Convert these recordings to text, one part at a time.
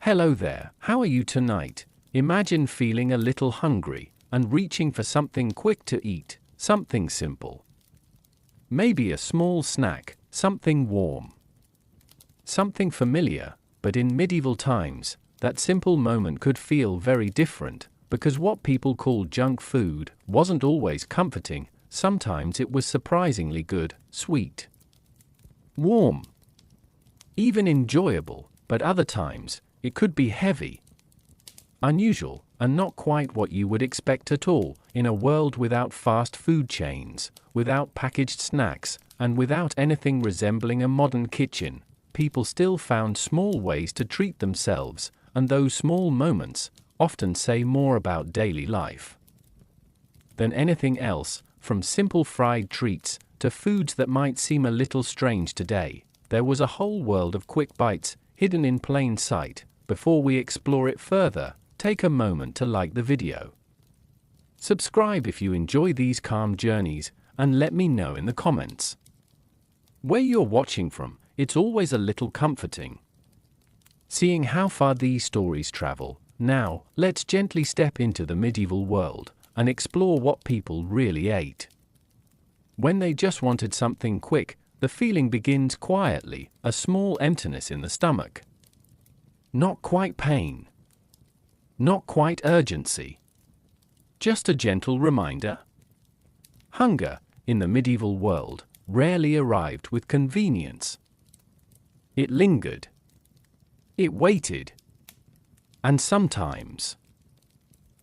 Hello there, how are you tonight? Imagine feeling a little hungry and reaching for something quick to eat, something simple. Maybe a small snack, something warm. Something familiar, but in medieval times, that simple moment could feel very different, because what people called junk food wasn't always comforting. Sometimes it was surprisingly good, sweet, warm, even enjoyable, but other times, it could be heavy, unusual, and not quite what you would expect at all. In a world without fast food chains, without packaged snacks, and without anything resembling a modern kitchen, people still found small ways to treat themselves, and those small moments often say more about daily life than anything else. From simple fried treats to foods that might seem a little strange today, there was a whole world of quick bites hidden in plain sight. Before we explore it further, take a moment to like the video. Subscribe if you enjoy these calm journeys, and let me know in the comments where you're watching from. It's always a little comforting seeing how far these stories travel. Now, let's gently step into the medieval world and explore what people really ate. When they just wanted something quick, the feeling begins quietly, a small emptiness in the stomach. Not quite pain. Not quite urgency. Just a gentle reminder. Hunger, in the medieval world, rarely arrived with convenience. It lingered. It waited. And sometimes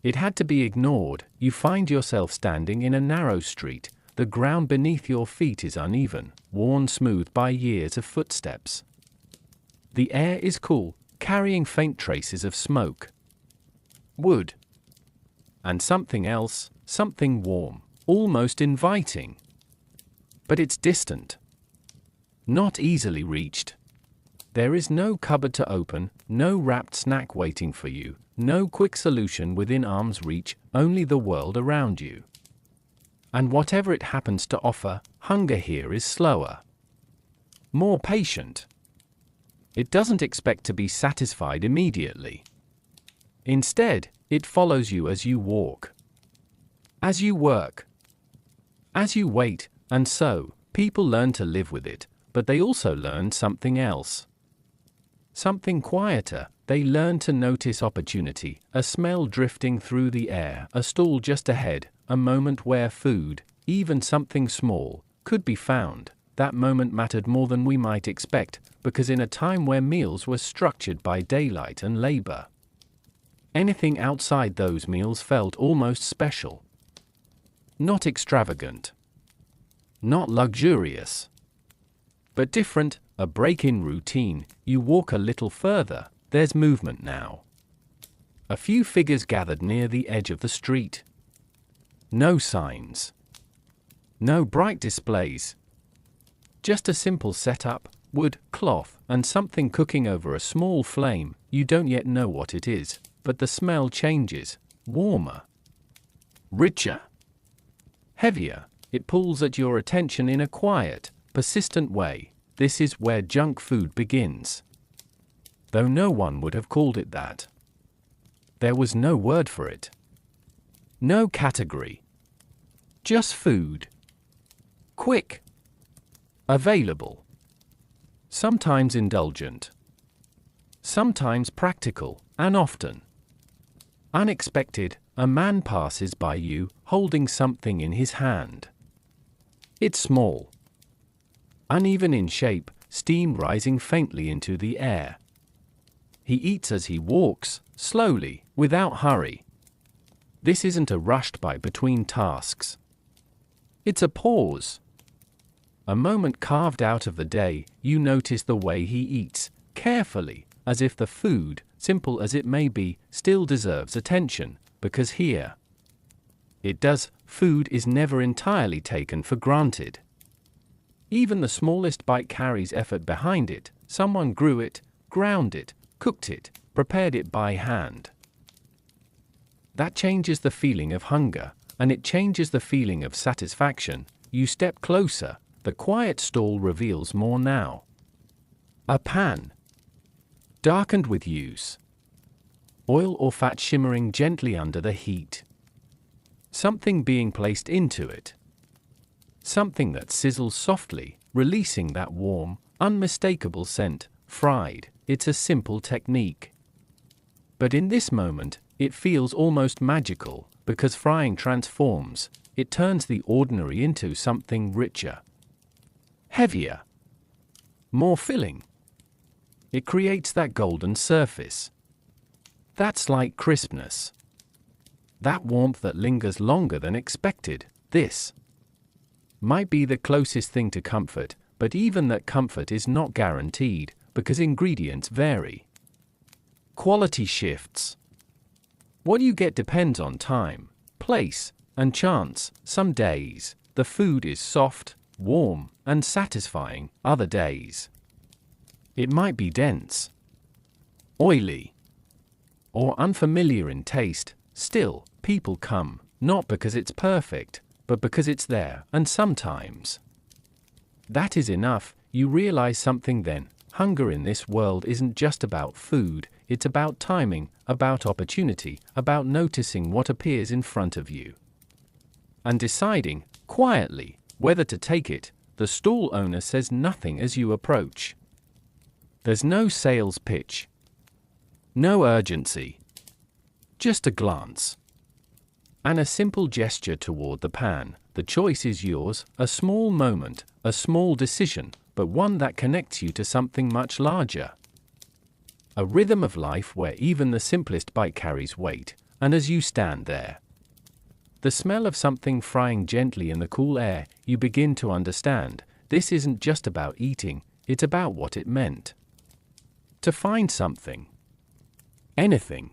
it had to be ignored. You find yourself standing in a narrow street. The ground beneath your feet is uneven, worn smooth by years of footsteps. The air is cool, carrying faint traces of smoke, wood, and something else, something warm, almost inviting. But it's distant, not easily reached. There is no cupboard to open, no wrapped snack waiting for you, no quick solution within arm's reach, only the world around you. And whatever it happens to offer, hunger here is slower, more patient. It doesn't expect to be satisfied immediately. Instead, it follows you as you walk, as you work, as you wait, and so, people learn to live with it, but they also learn something else. Something quieter. They learn to notice opportunity, a smell drifting through the air, a stall just ahead, a moment where food, even something small, could be found. That moment mattered more than we might expect, because in a time where meals were structured by daylight and labor, anything outside those meals felt almost special. Not extravagant, not luxurious, but different, a break in routine. You walk a little further, there's movement now. A few figures gathered near the edge of the street. No signs. No bright displays. Just a simple setup, wood, cloth, and something cooking over a small flame. You don't yet know what it is, but the smell changes, warmer, richer, heavier. It pulls at your attention in a quiet, persistent way. This is where junk food begins. Though no one would have called it that. There was no word for it. No category. Just food. Quick. Available. Sometimes indulgent. Sometimes practical, and often unexpected. A man passes by you, holding something in his hand. It's small, uneven in shape, steam rising faintly into the air. He eats as he walks, slowly, without hurry. This isn't a rushed by between tasks. It's a pause. A moment carved out of the day. You notice the way he eats, carefully, as if the food, simple as it may be, still deserves attention, because here it does. Food is never entirely taken for granted. Even the smallest bite carries effort behind it. Someone grew it, ground it, cooked it, prepared it by hand. That changes the feeling of hunger, and it changes the feeling of satisfaction. You step closer, the quiet stall reveals more now. A pan, darkened with use, Oil or fat shimmering gently under the heat. Something being placed into it. Something that sizzles softly, releasing that warm, unmistakable scent. Fried. It's a simple technique. But in this moment, it feels almost magical, because frying transforms. It turns the ordinary into something richer, heavier, more filling. It creates that golden surface, that slight crispness, that warmth that lingers longer than expected. This might be the closest thing to comfort, but even that comfort is not guaranteed, because ingredients vary. Quality shifts. What you get depends on time, place, and chance. Some days, the food is soft, warm, and satisfying. Other days, it might be dense, oily, or unfamiliar in taste. Still, people come, not because it's perfect, but because it's there. And sometimes that is enough. You realize something then. Hunger in this world isn't just about food, it's about timing, about opportunity, about noticing what appears in front of you and deciding, quietly, whether to take it. The stall owner says nothing as you approach. There's no sales pitch, no urgency, just a glance and a simple gesture toward the pan. The choice is yours, a small moment, a small decision, but one that connects you to something much larger. A rhythm of life where even the simplest bite carries weight. And as you stand there, the smell of something frying gently in the cool air, you begin to understand, this isn't just about eating, it's about what it meant to find something, anything,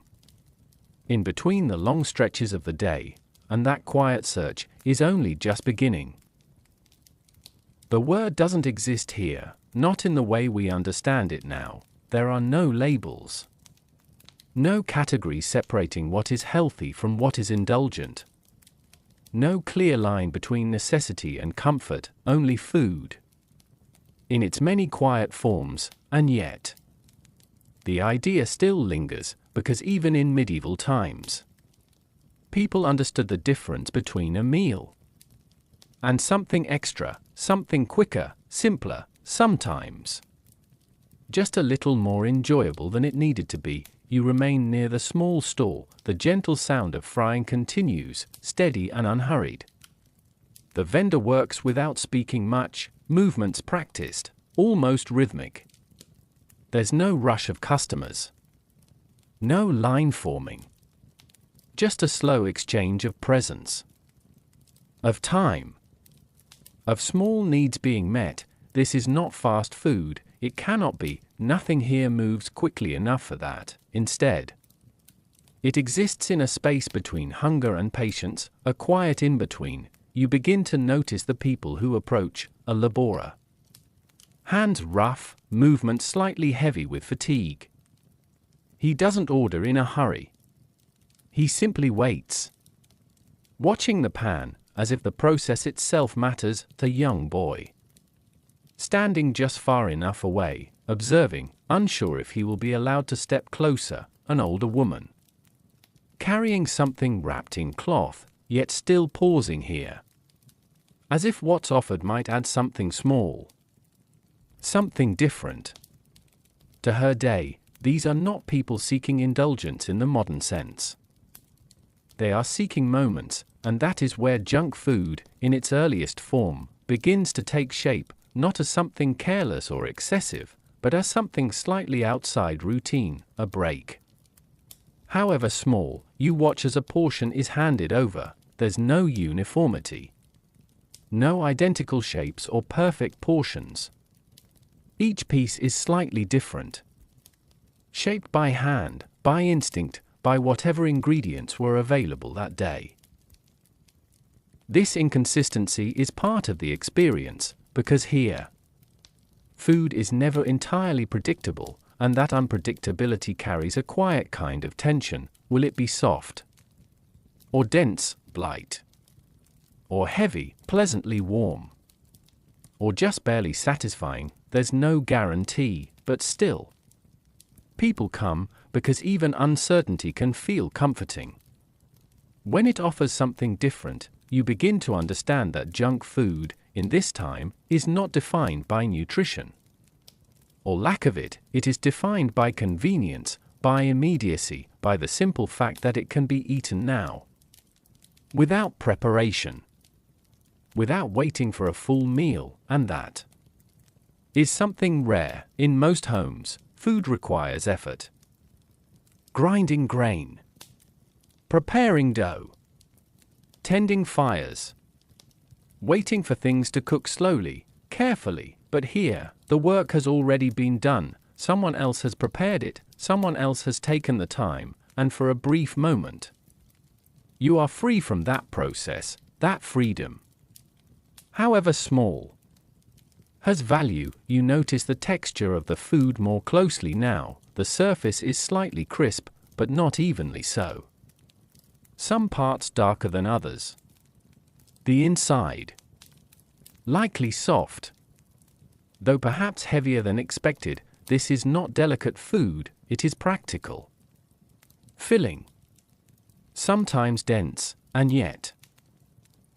in between the long stretches of the day, and that quiet search is only just beginning. The word doesn't exist here, not in the way we understand it now. There are no labels, no categories separating what is healthy from what is indulgent. No clear line between necessity and comfort, only food in its many quiet forms. And yet, the idea still lingers, because even in medieval times, people understood the difference between a meal and something extra, something quicker, simpler, sometimes just a little more enjoyable than it needed to be. You remain near the small stall. The gentle sound of frying continues, steady and unhurried. The vendor works without speaking much, movements practiced, almost rhythmic. There's no rush of customers, no line forming, just a slow exchange of presence, of time, of small needs being met. This is not fast food. It cannot be. Nothing here moves quickly enough for that. Instead, it exists in a space between hunger and patience, a quiet in-between. You begin to notice the people who approach, a laborer. Hands rough, movement slightly heavy with fatigue. He doesn't order in a hurry. He simply waits, watching the pan, as if the process itself matters. The young boy, standing just far enough away, observing, unsure if he will be allowed to step closer. An older woman, carrying something wrapped in cloth, yet still pausing here, as if what's offered might add something small, something different to her day. These are not people seeking indulgence in the modern sense. They are seeking moments, and that is where junk food, in its earliest form, begins to take shape, not as something careless or excessive, but as something slightly outside routine, a break. However small, you watch as a portion is handed over. There's no uniformity, no identical shapes or perfect portions. Each piece is slightly different, shaped by hand, by instinct, by whatever ingredients were available that day. This inconsistency is part of the experience, because here, food is never entirely predictable, and that unpredictability carries a quiet kind of tension. Will it be soft or dense, light or heavy, pleasantly warm, or just barely satisfying? There's no guarantee, but still, people come, because even uncertainty can feel comforting. When it offers something different, you begin to understand that junk food, in this time, is not defined by nutrition or lack of it. It is defined by convenience, by immediacy, by the simple fact that it can be eaten now, without preparation, without waiting for a full meal, and that is something rare. In most homes, food requires effort. Grinding grain, preparing dough, tending fires, waiting for things to cook slowly, carefully. But here, the work has already been done. Someone else has prepared it, someone else has taken the time, and for a brief moment, you are free from that process. That freedom, however small, has value. You notice the texture of the food more closely now. The surface is slightly crisp, but not evenly so. Some parts darker than others. The inside, likely soft, though perhaps heavier than expected. This is not delicate food, it is practical, filling, sometimes dense, and yet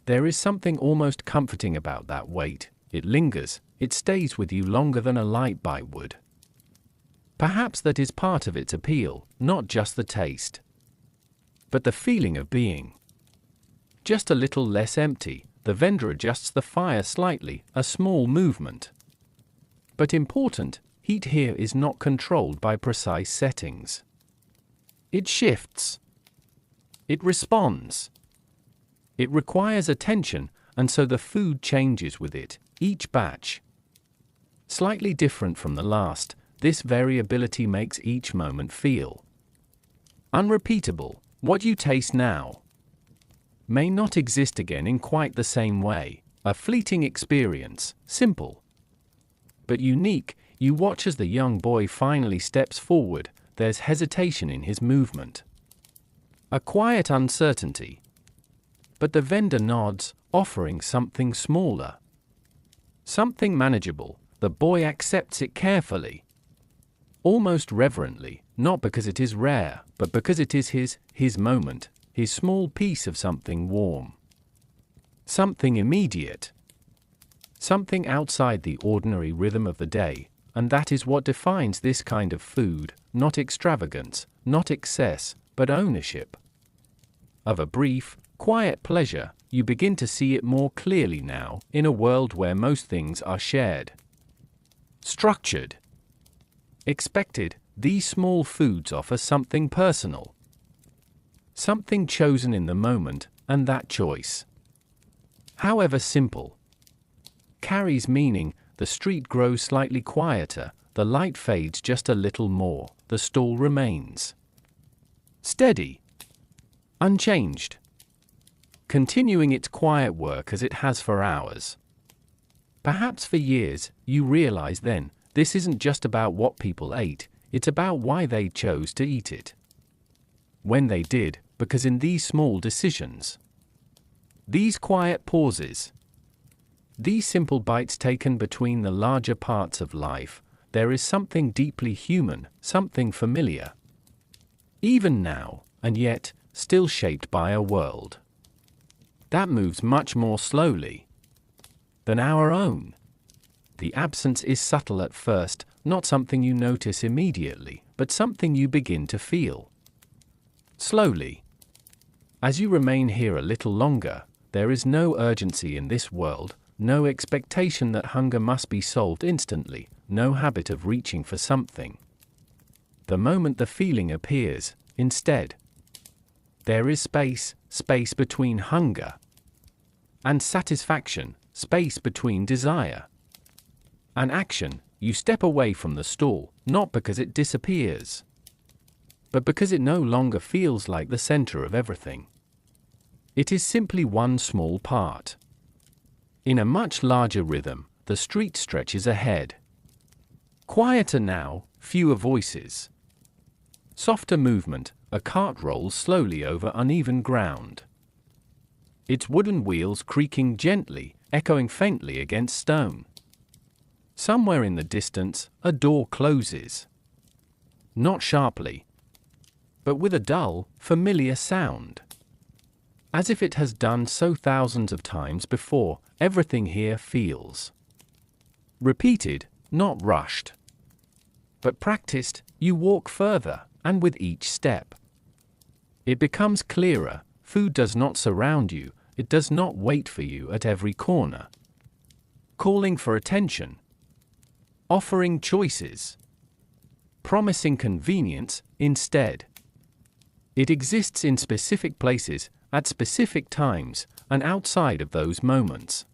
there is something almost comforting about that weight. It lingers, it stays with you longer than a light bite would. Perhaps that is part of its appeal, not just the taste, but the feeling of being just a little less empty. The vendor adjusts the fire slightly, a small movement. But important, heat here is not controlled by precise settings. It shifts. It responds. It requires attention, and so the food changes with it. Each batch, slightly different from the last. This variability makes each moment feel unrepeatable. What you taste now may not exist again in quite the same way. A fleeting experience, simple but unique. You watch as the young boy finally steps forward. There's hesitation in his movement, a quiet uncertainty. But the vendor nods, offering something smaller, something manageable. The boy accepts it carefully, almost reverently, not because it is rare, but because it is his moment, his small piece of something warm, something immediate, something outside the ordinary rhythm of the day. And that is what defines this kind of food, not extravagance, not excess, but ownership of a brief, quiet pleasure. You begin to see it more clearly now, in a world where most things are shared, structured, expected. These small foods offer something personal, something chosen in the moment, and that choice, however simple, carries meaning. The street grows slightly quieter, the light fades just a little more, the stall remains steady, unchanged, continuing its quiet work as it has for hours, perhaps for years. You realize then, this isn't just about what people ate, it's about why they chose to eat it when they did, because in these small decisions, these quiet pauses, these simple bites taken between the larger parts of life, there is something deeply human, something familiar, even now, and yet still shaped by a world that moves much more slowly than our own. The absence is subtle at first, not something you notice immediately, but something you begin to feel slowly. As you remain here a little longer, there is no urgency in this world, no expectation that hunger must be solved instantly, no habit of reaching for something the moment the feeling appears. Instead, there is space between hunger and satisfaction, space between desire and action. You step away from the stall, not because it disappears, but because it no longer feels like the center of everything. It is simply one small part in a much larger rhythm. The street stretches ahead. Quieter now, fewer voices, softer movement. A cart rolls slowly over uneven ground, its wooden wheels creaking gently, echoing faintly against stone. Somewhere in the distance, a door closes. Not sharply, but with a dull, familiar sound. As if it has done so thousands of times before, everything here feels repeated, not rushed. But practiced, you walk further, and with each step, it becomes clearer. Food does not surround you, it does not wait for you at every corner, calling for attention, offering choices, promising convenience. Instead, it exists in specific places, at specific times, and outside of those moments.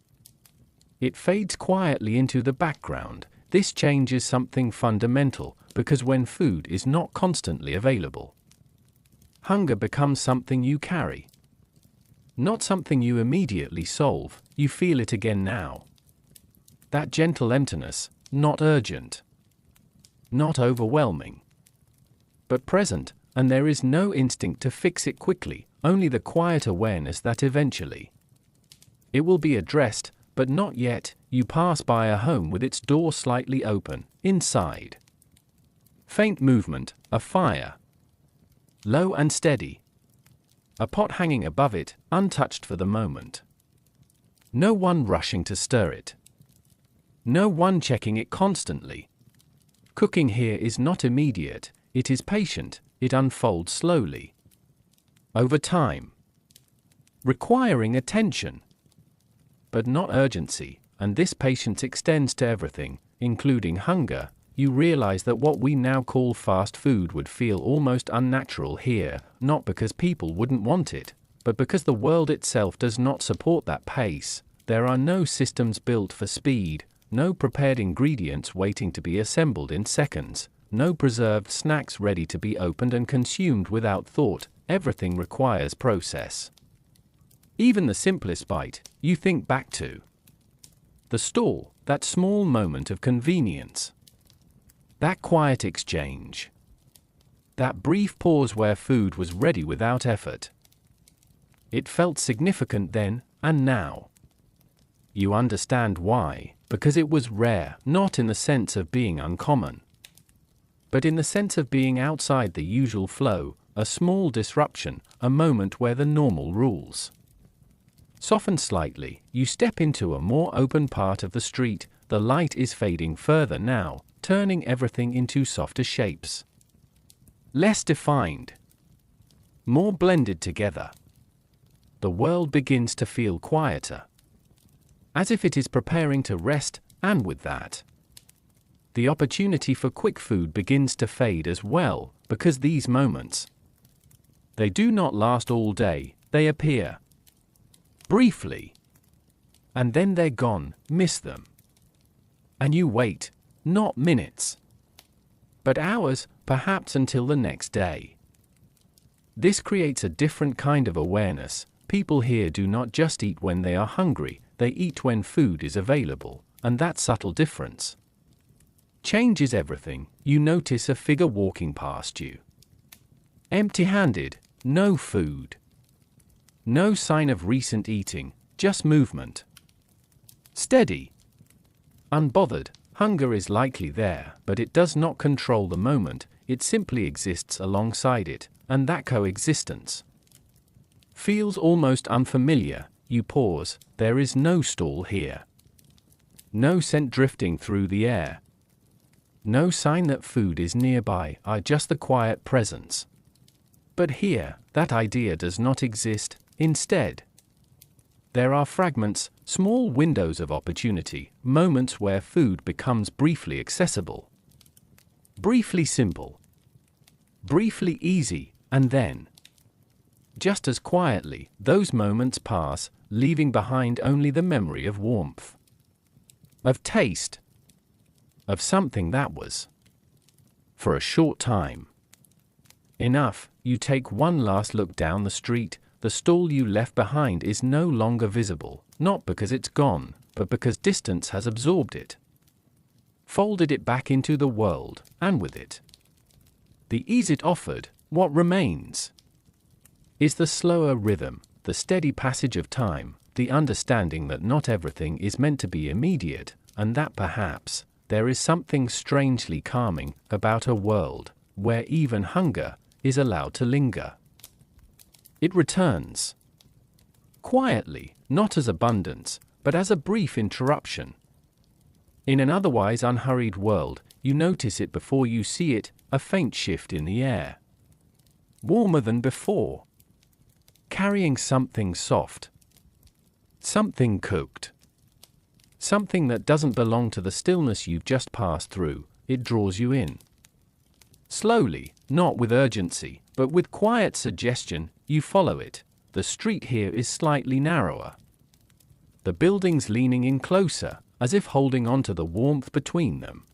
It fades quietly into the background. This changes something fundamental, because when food is not constantly available, hunger becomes something you carry. Not something you immediately solve, you feel it again now. That gentle emptiness, not urgent, not overwhelming, but present, and there is no instinct to fix it quickly, only the quiet awareness that eventually it will be addressed, but not yet. You pass by a home with its door slightly open. Inside, faint movement, a fire, low and steady, a pot hanging above it, untouched for the moment. No one rushing to stir it, no one checking it constantly. Cooking here is not immediate, it is patient, it unfolds slowly, over time, requiring attention, but not urgency, and this patience extends to everything, including hunger. You realize that what we now call fast food would feel almost unnatural here, not because people wouldn't want it, but because the world itself does not support that pace. There are no systems built for speed, no prepared ingredients waiting to be assembled in seconds, no preserved snacks ready to be opened and consumed without thought. Everything requires process. Even the simplest bite, you think back to the stall, that small moment of convenience, that quiet exchange, that brief pause where food was ready without effort. It felt significant then, and now. You understand why, because it was rare, not in the sense of being uncommon, but in the sense of being outside the usual flow, a small disruption, a moment where the normal rules soften slightly. You step into a more open part of the street. The light is fading further now, turning everything into softer shapes. Less defined, more blended together. The world begins to feel quieter, as if it is preparing to rest, and with that, the opportunity for quick food begins to fade as well, because these moments, they do not last all day. They appear briefly, and then they're gone. Miss them, and you wait, not minutes, but hours, perhaps until the next day. This creates a different kind of awareness. People here do not just eat when they are hungry, they eat when food is available, and that subtle difference changes everything. You notice a figure walking past you, empty-handed, no food. No sign of recent eating, just movement. Steady, unbothered. Hunger is likely there, but it does not control the moment, it simply exists alongside it, and that coexistence feels almost unfamiliar. You pause. There is no stall here. No scent drifting through the air. No sign that food is nearby, just the quiet presence. But here, that idea does not exist. Instead, there are fragments, small windows of opportunity, moments where food becomes briefly accessible, briefly simple, briefly easy, and then, just as quietly, those moments pass, leaving behind only the memory of warmth, of taste, of something that was, for a short time, enough. You take one last look down the street. The stall you left behind is no longer visible, not because it's gone, but because distance has absorbed it, folded it back into the world, and with it, the ease it offered. What remains is the slower rhythm, the steady passage of time, the understanding that not everything is meant to be immediate, and that perhaps there is something strangely calming about a world where even hunger is allowed to linger. It returns. Quietly, not as abundance, but as a brief interruption. In an otherwise unhurried world, you notice it before you see it, a faint shift in the air. Warmer than before. Carrying something soft. Something cooked. Something that doesn't belong to the stillness you've just passed through. It draws you in. Slowly, not with urgency, but with quiet suggestion, you follow it. The street here is slightly narrower. The buildings leaning in closer, as if holding on to the warmth between them.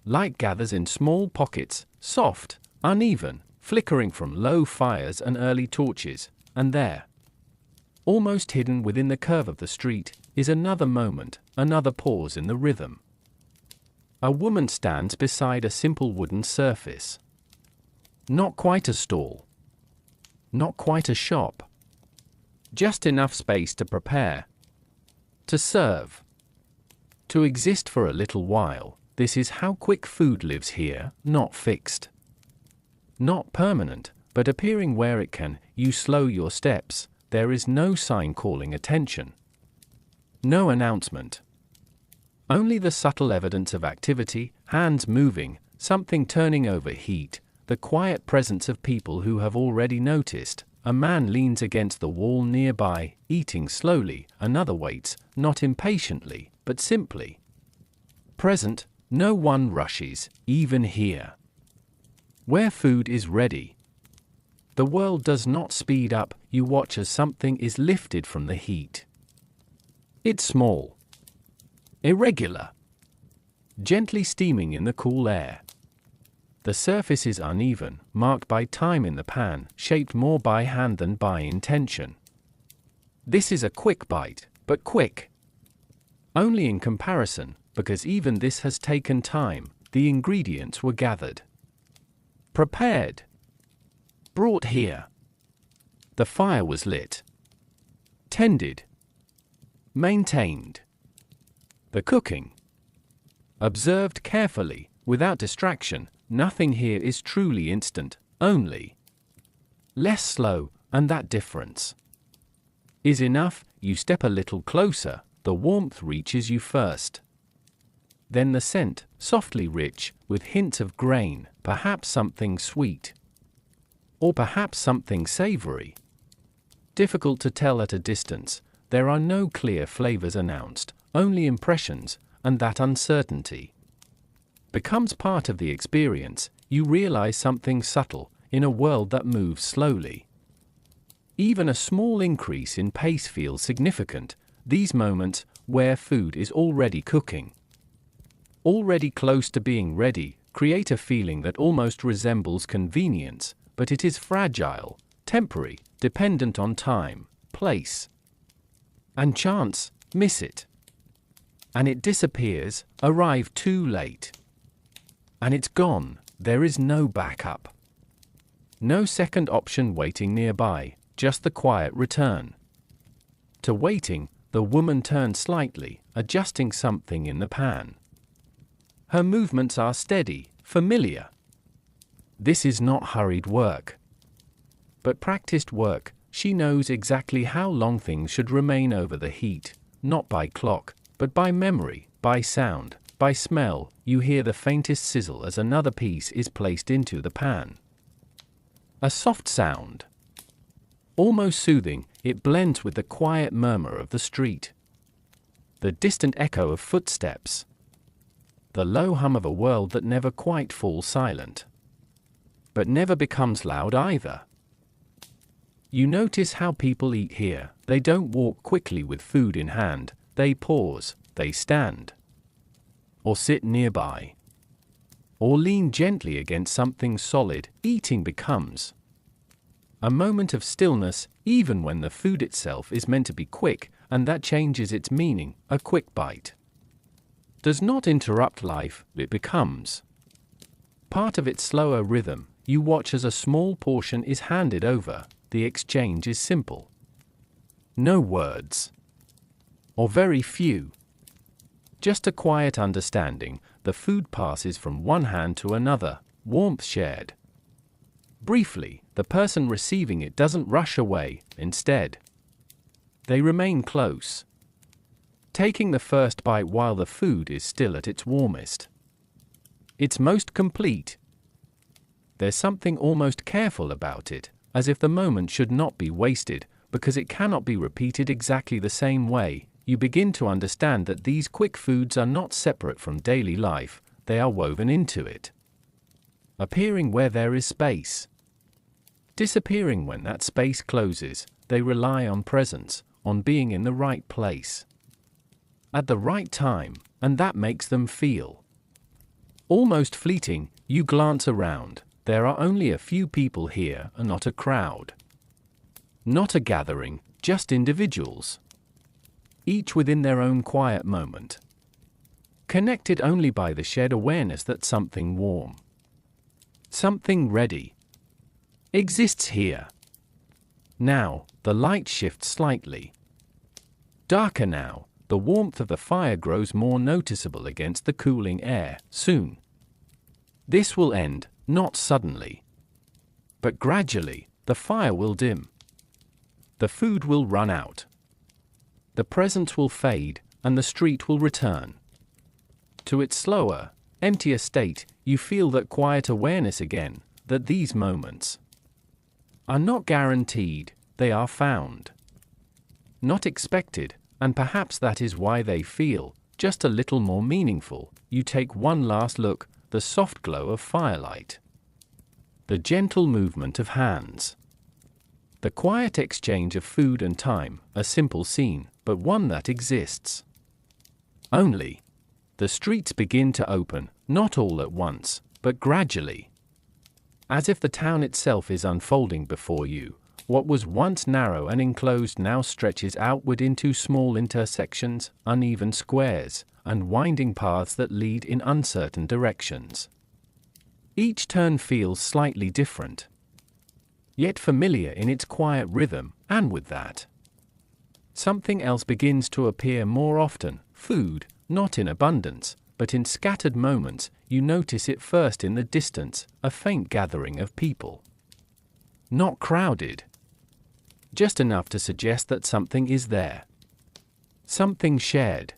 Light gathers in small pockets, soft, uneven, flickering from low fires and early torches, and there, almost hidden within the curve of the street, is another moment, another pause in the rhythm. A woman stands beside a simple wooden surface. Not quite a stall. Not quite a shop. Just enough space to prepare. To serve. To exist for a little while. This is how quick food lives here, not fixed. Not permanent, but appearing where it can. You slow your steps. There is no sign calling attention. No announcement. Only the subtle evidence of activity, hands moving, something turning over heat, the quiet presence of people who have already noticed. A man leans against the wall nearby, eating slowly, another waits, not impatiently, but simply. Present, no one rushes, even here. Where food is ready. The world does not speed up, you watch as something is lifted from the heat. It's small. Irregular. Gently steaming in the cool air. The surface is uneven, marked by time in the pan, shaped more by hand than by intention. This is a quick bite, but quick. Only in comparison, because even this has taken time. The ingredients were gathered. Prepared. Brought here. The fire was lit. Tended. Maintained. The cooking. Observed carefully, without distraction. Nothing here is truly instant, only less slow, and that difference is enough. You step a little closer, the warmth reaches you first. Then the scent, softly rich, with hints of grain, perhaps something sweet. Or perhaps something savory. Difficult to tell at a distance. There are no clear flavors announced, only impressions, and that uncertainty becomes part of the experience. You realize something subtle, in a world that moves slowly. Even a small increase in pace feels significant. These moments, where food is already cooking, already close to being ready, create a feeling that almost resembles convenience, but it is fragile, temporary, dependent on time, place, and chance. Miss it, and it disappears. Arrive too late, and it's gone. There is no backup. No second option waiting nearby, just the quiet return. To waiting, the woman turns slightly, adjusting something in the pan. Her movements are steady, familiar. This is not hurried work, but practiced work. She knows exactly how long things should remain over the heat, not by clock, but by memory, by sound. By smell. You hear the faintest sizzle as another piece is placed into the pan. A soft sound. Almost soothing, it blends with the quiet murmur of the street. The distant echo of footsteps. The low hum of a world that never quite falls silent. But never becomes loud either. You notice how people eat here. They don't walk quickly with food in hand. They pause, they stand. Or sit nearby. Or lean gently against something solid. Eating becomes a moment of stillness, even when the food itself is meant to be quick, and that changes its meaning. A quick bite does not interrupt life, it becomes part of its slower rhythm. You watch as a small portion is handed over. The exchange is simple. No words. Or very few. Just a quiet understanding. The food passes from one hand to another, warmth shared. Briefly, the person receiving it doesn't rush away. Instead, they remain close, taking the first bite while the food is still at its warmest. It's most complete. There's something almost careful about it, as if the moment should not be wasted, because it cannot be repeated exactly the same way. You begin to understand that these quick foods are not separate from daily life, they are woven into it. Appearing where there is space, disappearing when that space closes. They rely on presence, on being in the right place, at the right time, and that makes them feel almost fleeting. You glance around. There are only a few people here, and not a crowd. Not a gathering, just individuals, each within their own quiet moment, connected only by the shared awareness that something warm, something ready, exists here. Now, the light shifts slightly. Darker now, the warmth of the fire grows more noticeable against the cooling air. Soon, this will end, not suddenly, but gradually. The fire will dim. The food will run out. The presence will fade, and the street will return to its slower, emptier state. You feel that quiet awareness again, that these moments are not guaranteed, they are found, not expected, and perhaps that is why they feel just a little more meaningful. You take one last look, the soft glow of firelight, the gentle movement of hands, the quiet exchange of food and time, a simple scene, but one that exists. Only, the streets begin to open, not all at once, but gradually, as if the town itself is unfolding before you. What was once narrow and enclosed now stretches outward into small intersections, uneven squares, and winding paths that lead in uncertain directions. Each turn feels slightly different, yet familiar in its quiet rhythm, and with that, something else begins to appear more often. Food, not in abundance, but in scattered moments. You notice it first in the distance, a faint gathering of people. Not crowded, just enough to suggest that something is there. Something shared.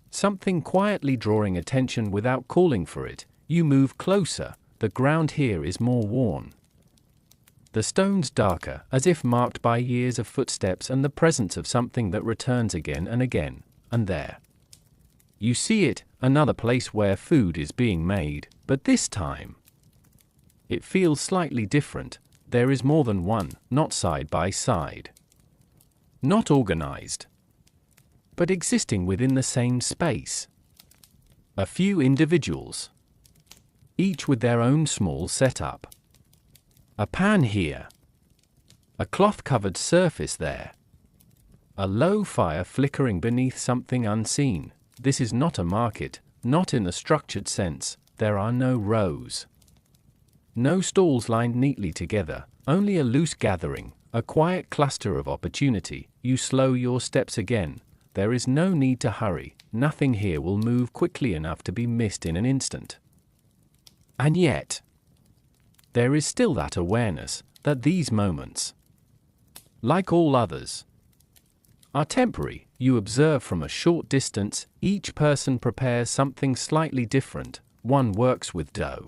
Something quietly drawing attention without calling for it. You move closer. The ground here is more worn, the stones darker, as if marked by years of footsteps and the presence of something that returns again and again. And there, you see it, another place where food is being made, but this time, it feels slightly different. There is more than one, not side by side, not organized, but existing within the same space. A few individuals, each with their own small setup. A pan here, a cloth-covered surface there, a low fire flickering beneath something unseen. This is not a market, not in the structured sense. There are no rows, no stalls lined neatly together, only a loose gathering, a quiet cluster of opportunity. You slow your steps again. There is no need to hurry. Nothing here will move quickly enough to be missed in an instant. And yet, there is still that awareness that these moments, like all others, are temporary. You observe from a short distance. Each person prepares something slightly different. One works with dough,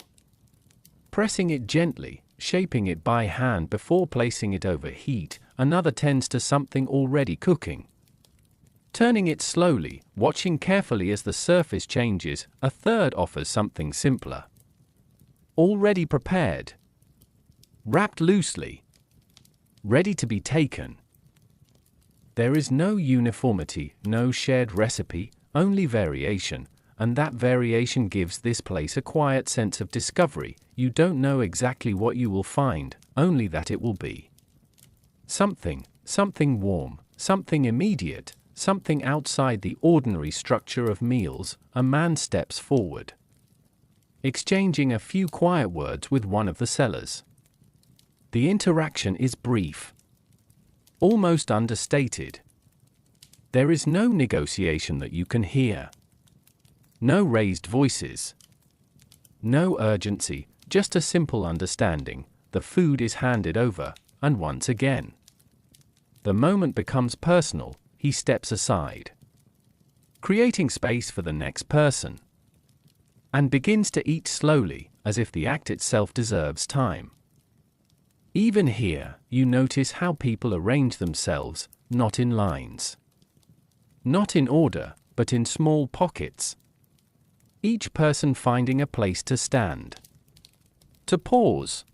pressing it gently, shaping it by hand before placing it over heat. Another tends to something already cooking, turning it slowly, watching carefully as the surface changes. A third offers something simpler, already prepared, wrapped loosely, ready to be taken. There is no uniformity, no shared recipe, only variation, and that variation gives this place a quiet sense of discovery. You don't know exactly what you will find, only that it will be something warm, something immediate, something outside the ordinary structure of meals. A man steps forward, exchanging a few quiet words with one of the sellers. The interaction is brief, almost understated. There is no negotiation that you can hear, no raised voices, no urgency, just a simple understanding. the food is handed over, and once again. The moment becomes personal, he steps aside, creating space for the next person, and begins to eat slowly, as if the act itself deserves time. Even here, you notice how people arrange themselves, not in lines. Not in order, but in small pockets. Each person finding a place to stand, to pause,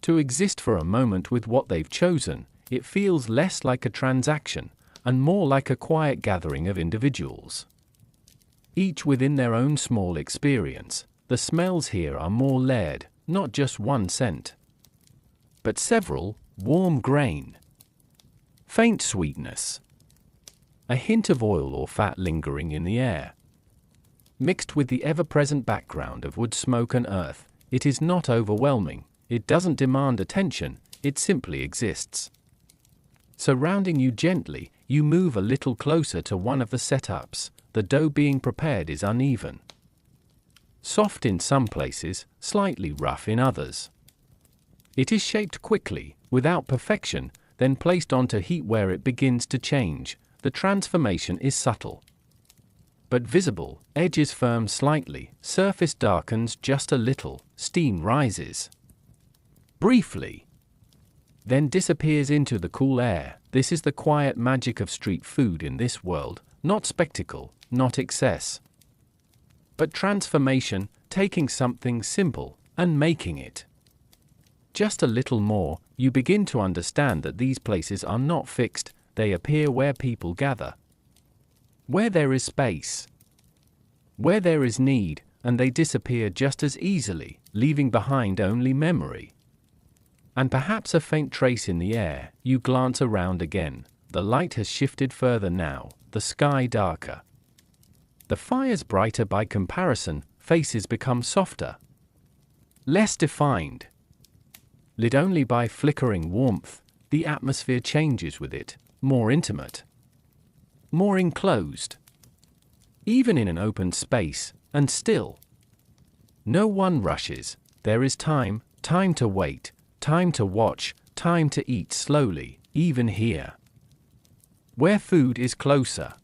to exist for a moment with what they've chosen. It feels less like a transaction, and more like a quiet gathering of individuals. Each within their own small experience. The smells here are more layered, not just one scent, but several: warm grain, faint sweetness, a hint of oil or fat lingering in the air, mixed with the ever-present background of wood smoke and earth. It is not overwhelming, it doesn't demand attention, it simply exists. Surrounding you gently, you move a little closer to one of the setups. The dough being prepared is uneven, soft in some places, slightly rough in others. It is shaped quickly, without perfection, then placed onto heat where it begins to change. The transformation is subtle, but visible. Edges firm slightly, surface darkens just a little, steam rises briefly, then disappears into the cool air. This is the quiet magic of street food in this world, not spectacle, not excess, but transformation, taking something simple and making it just a little more. You begin to understand that these places are not fixed, they appear where people gather, where there is space, where there is need, and they disappear just as easily, leaving behind only memory, and perhaps a faint trace in the air. You glance around again. The light has shifted further now, the sky darker, the fires brighter by comparison. Faces become softer, less defined, lit only by flickering warmth. The atmosphere changes with it, more intimate, more enclosed, even in an open space, and still. No one rushes. There is time, time to wait, time to watch, time to eat slowly, even here, where food is closer,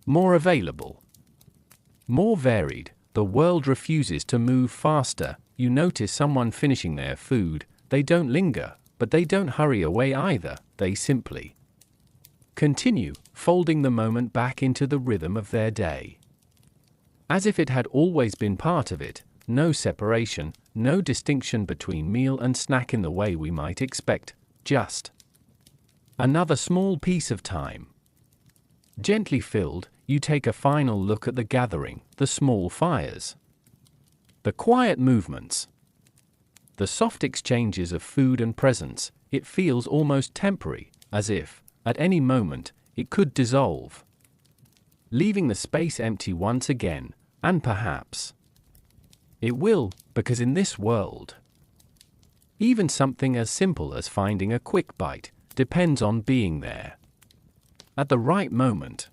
more available, more varied. The world refuses to move faster. You notice someone finishing their food. They don't linger, but they don't hurry away either. They simply continue, folding the moment back into the rhythm of their day, as if it had always been part of it. No separation, no distinction between meal and snack in the way we might expect, just another small piece of time. Gently filled, you take a final look at the gathering, the small fires, the quiet movements, the soft exchanges of food and presence. It feels almost temporary, as if, at any moment, it could dissolve, leaving the space empty once again. And perhaps it will, because in this world, even something as simple as finding a quick bite depends on being there, at the right moment,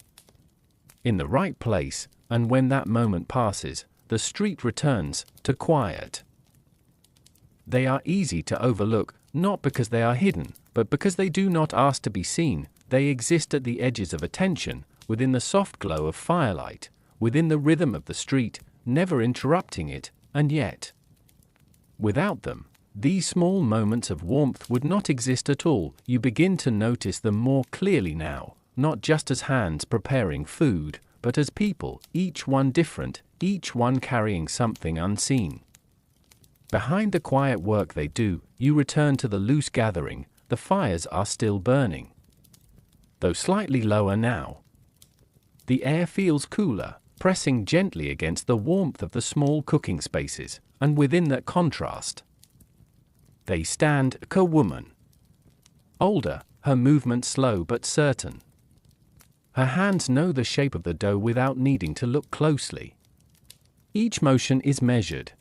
in the right place. And when that moment passes, the street returns to quiet. They are easy to overlook, not because they are hidden, but because they do not ask to be seen. They exist at the edges of attention, within the soft glow of firelight, within the rhythm of the street, never interrupting it. And yet, without them, these small moments of warmth would not exist at all. You begin to notice them more clearly now, not just as hands preparing food, but as people, each one different, each one carrying something unseen. Behind the quiet work they do, you return to the loose gathering. The fires are still burning, though slightly lower now. The air feels cooler, pressing gently against the warmth of the small cooking spaces, and within that contrast, they stand a woman. Older, her movements slow but certain. Her hands know the shape of the dough without needing to look closely. Each motion is measured,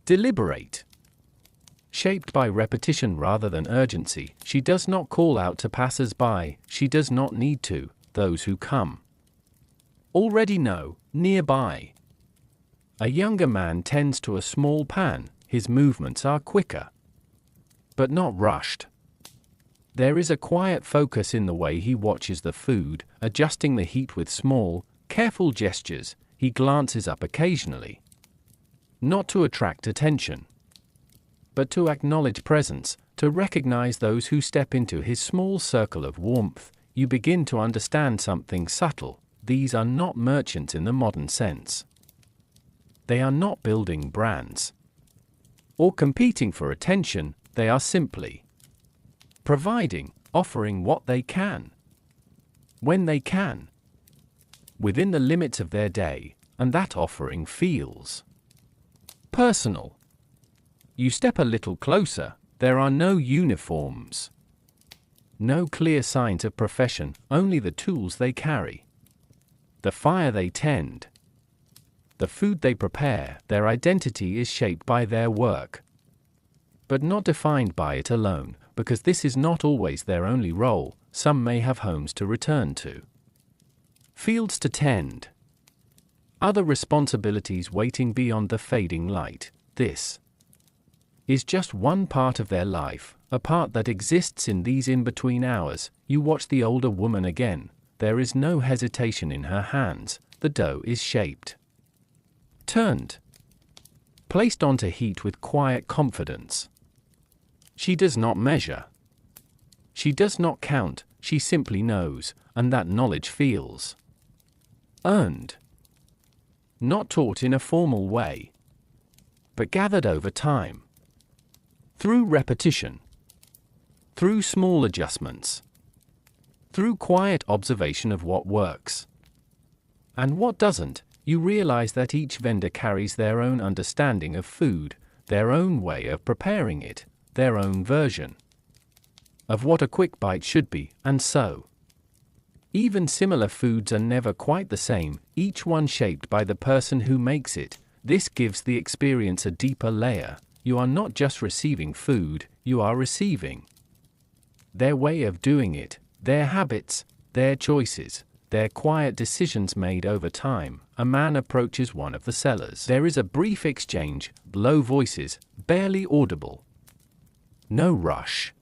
deliberate, shaped by repetition rather than urgency. She does not call out to passers-by. She does not need to. Those who come already know. Nearby, a younger man tends to a small pan, his movements are quicker, but not rushed. There is a quiet focus in the way he watches the food, adjusting the heat with small, careful gestures. He glances up occasionally, not to attract attention, but to acknowledge presence, to recognize those who step into his small circle of warmth. You begin to understand something subtle. These are not merchants in the modern sense. They are not building brands or competing for attention. They are simply providing, offering what they can, when they can, within the limits of their day, and that offering feels personal. You step a little closer. There are no uniforms, no clear signs of profession, only the tools they carry, the fire they tend, the food they prepare. Their identity is shaped by their work, but not defined by it alone, because this is not always their only role. Some may have homes to return to, fields to tend, other responsibilities waiting beyond the fading light. This is just one part of their life, a part that exists in these in-between hours. You watch the older woman again. There is no hesitation in her hands. The dough is shaped, turned, placed onto heat with quiet confidence. She does not measure. She does not count. She simply knows, and that knowledge feels earned. Not taught in a formal way, but gathered over time, through repetition, through small adjustments, through quiet observation of what works and what doesn't. You realize that each vendor carries their own understanding of food, their own way of preparing it, their own version of what a quick bite should be, and so even similar foods are never quite the same, each one shaped by the person who makes it. This gives the experience a deeper layer. You are not just receiving food, you are receiving their way of doing it, their habits, their choices, their quiet decisions made over time. A man approaches one of the sellers. There is a brief exchange, low voices, barely audible. No rush,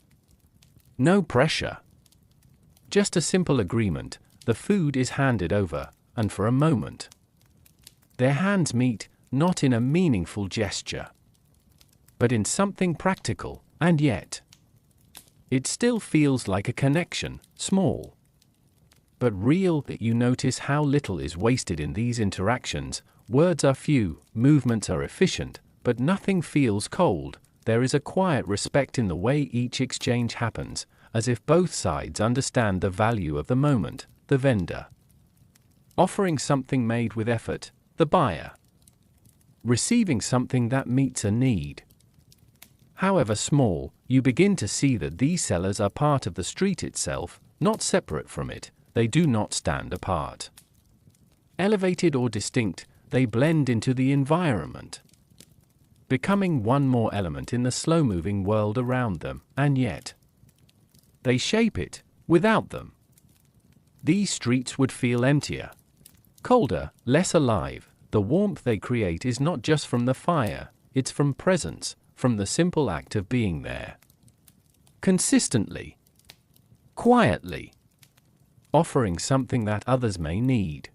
no pressure, just a simple agreement. The food is handed over, and for a moment, their hands meet, not in a meaningful gesture, but in something practical, and yet it still feels like a connection, small but real. That you notice how little is wasted in these interactions. Words are few, movements are efficient, but nothing feels cold. There is a quiet respect in the way each exchange happens, as if both sides understand the value of the moment. The vendor offering something made with effort, the buyer receiving something that meets a need. However small, you begin to see that these sellers are part of the street itself, not separate from it. They do not stand apart, elevated or distinct. They blend into the environment, becoming one more element in the slow-moving world around them, and yet they shape it. Without them, these streets would feel emptier, colder, less alive. The warmth they create is not just from the fire, it's from presence, from the simple act of being there. Consistently, quietly, offering something that others may need.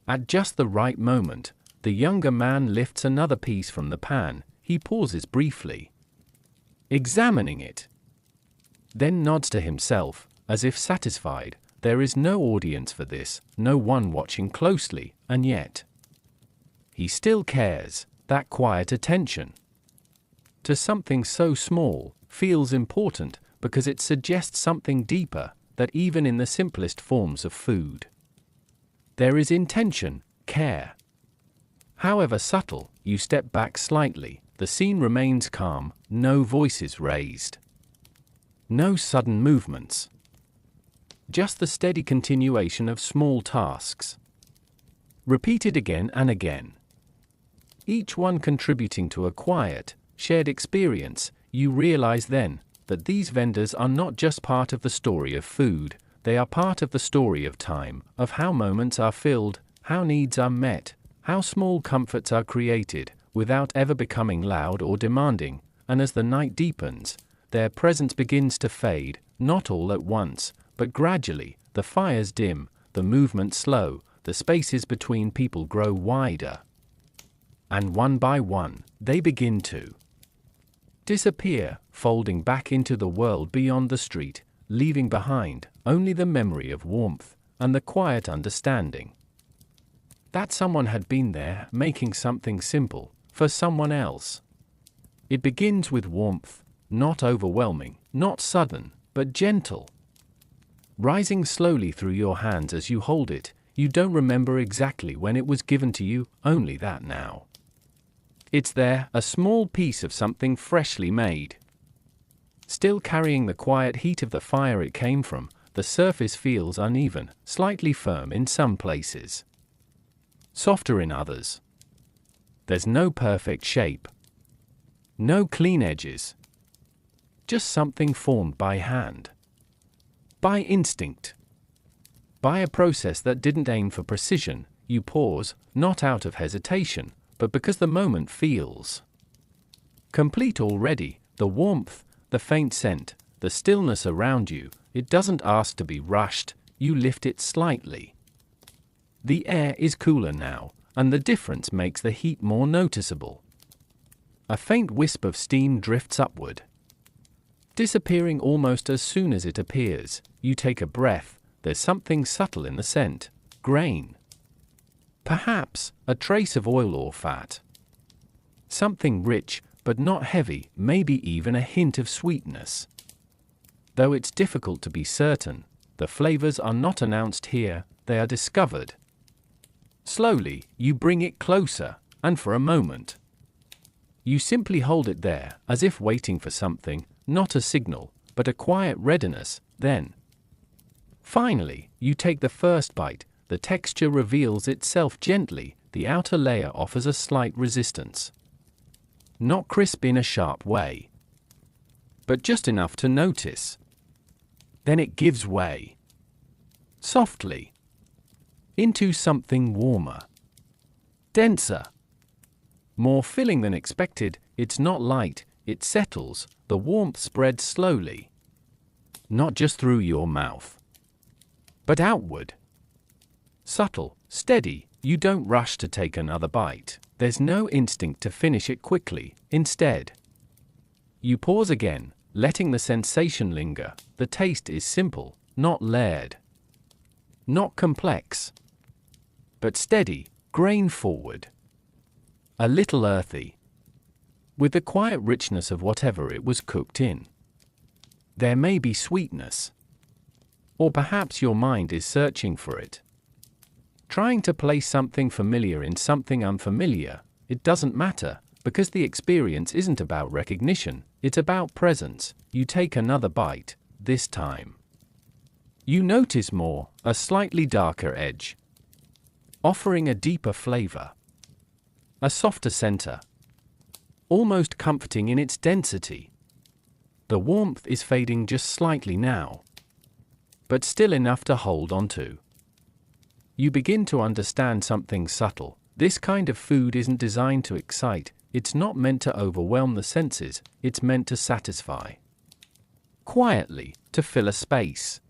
At just the right moment, the younger man lifts another piece from the pan. He pauses briefly, examining it, then nods to himself, as if satisfied. There is no audience for this, no one watching closely, and yet he still cares. That quiet attention to something so small feels important because it suggests something deeper, that even in the simplest forms of food, there is intention, care. However subtle. You step back slightly. The scene remains calm, no voices raised, no sudden movements, just the steady continuation of small tasks, repeated again and again, each one contributing to a quiet, shared experience. You realize then that these vendors are not just part of the story of food, they are part of the story of time, of how moments are filled, how needs are met, how small comforts are created. without ever becoming loud or demanding, and as the night deepens, their presence begins to fade, not all at once, but gradually. The fires dim, the movement slow, the spaces between people grow wider. And one by one, they begin to disappear, folding back into the world beyond the street, leaving behind only the memory of warmth and the quiet understanding that someone had been there making something simple for someone else. It begins with warmth, not overwhelming, not sudden, but gentle. Rising slowly through your hands as you hold it, you don't remember exactly when it was given to you, only that now it's there, a small piece of something freshly made. Still carrying the quiet heat of the fire it came from, the surface feels uneven, slightly firm in some places, softer in others. There's no perfect shape, no clean edges, just something formed by hand, by instinct, by a process that didn't aim for precision. You pause, not out of hesitation, but because the moment feels complete already. The warmth, the faint scent, the stillness around you, it doesn't ask to be rushed. You lift it slightly. The air is cooler now, and the difference makes the heat more noticeable. A faint wisp of steam drifts upward, disappearing almost as soon as it appears. You take a breath. There's something subtle in the scent. Grain. Perhaps a trace of oil or fat. Something rich, but not heavy, maybe even a hint of sweetness. Though it's difficult to be certain, the flavors are not announced here, they are discovered. Slowly, you bring it closer, and for a moment, you simply hold it there, as if waiting for something, not a signal, but a quiet readiness. Then, finally, you take the first bite. The texture reveals itself gently, the outer layer offers a slight resistance. Not crisp in a sharp way, but just enough to notice. Then it gives way, softly, into something warmer, denser, more filling than expected. It's not light, it settles, the warmth spreads slowly, not just through your mouth, but outward. Subtle, steady, you don't rush to take another bite. There's no instinct to finish it quickly. Instead, you pause again, letting the sensation linger. The taste is simple, not layered, not complex, but steady, grain forward, a little earthy, with the quiet richness of whatever it was cooked in. There may be sweetness, or perhaps your mind is searching for it, trying to place something familiar in something unfamiliar. It doesn't matter, because the experience isn't about recognition, it's about presence. You take another bite. This time, you notice more, a slightly darker edge, offering a deeper flavor, a softer center, almost comforting in its density. The warmth is fading just slightly now, but still enough to hold on to. You begin to understand something subtle. This kind of food isn't designed to excite, it's not meant to overwhelm the senses, it's meant to satisfy. Quietly, to fill a space.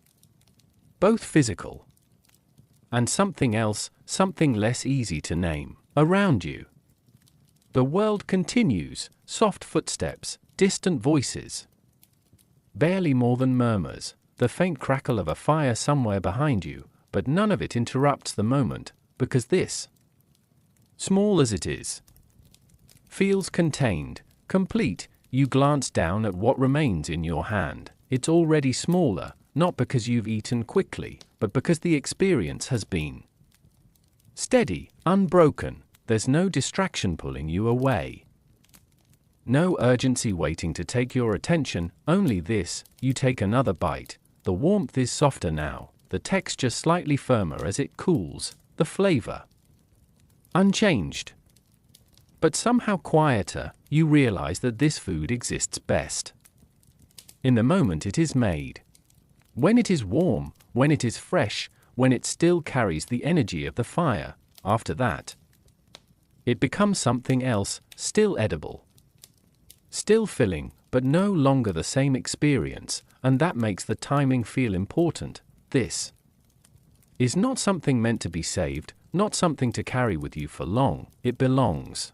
Both physical and something else, something less easy to name, around you. The world continues, soft footsteps, distant voices. Barely more than murmurs, the faint crackle of a fire somewhere behind you, but none of it interrupts the moment, because this, small as it is, feels contained, complete. You glance down at what remains in your hand. It's already smaller, not because you've eaten quickly, but because the experience has been steady, unbroken. There's no distraction pulling you away, no urgency waiting to take your attention, only this. You take another bite. The warmth is softer now, the texture slightly firmer as it cools, the flavor unchanged, but somehow quieter. You realize that this food exists best in the moment it is made. When it is warm, when it is fresh, when it still carries the energy of the fire. After that, It becomes something else, still edible. Still filling, but no longer the same experience, and that makes the timing feel important. This is not something meant to be saved, not something to carry with you for long. It belongs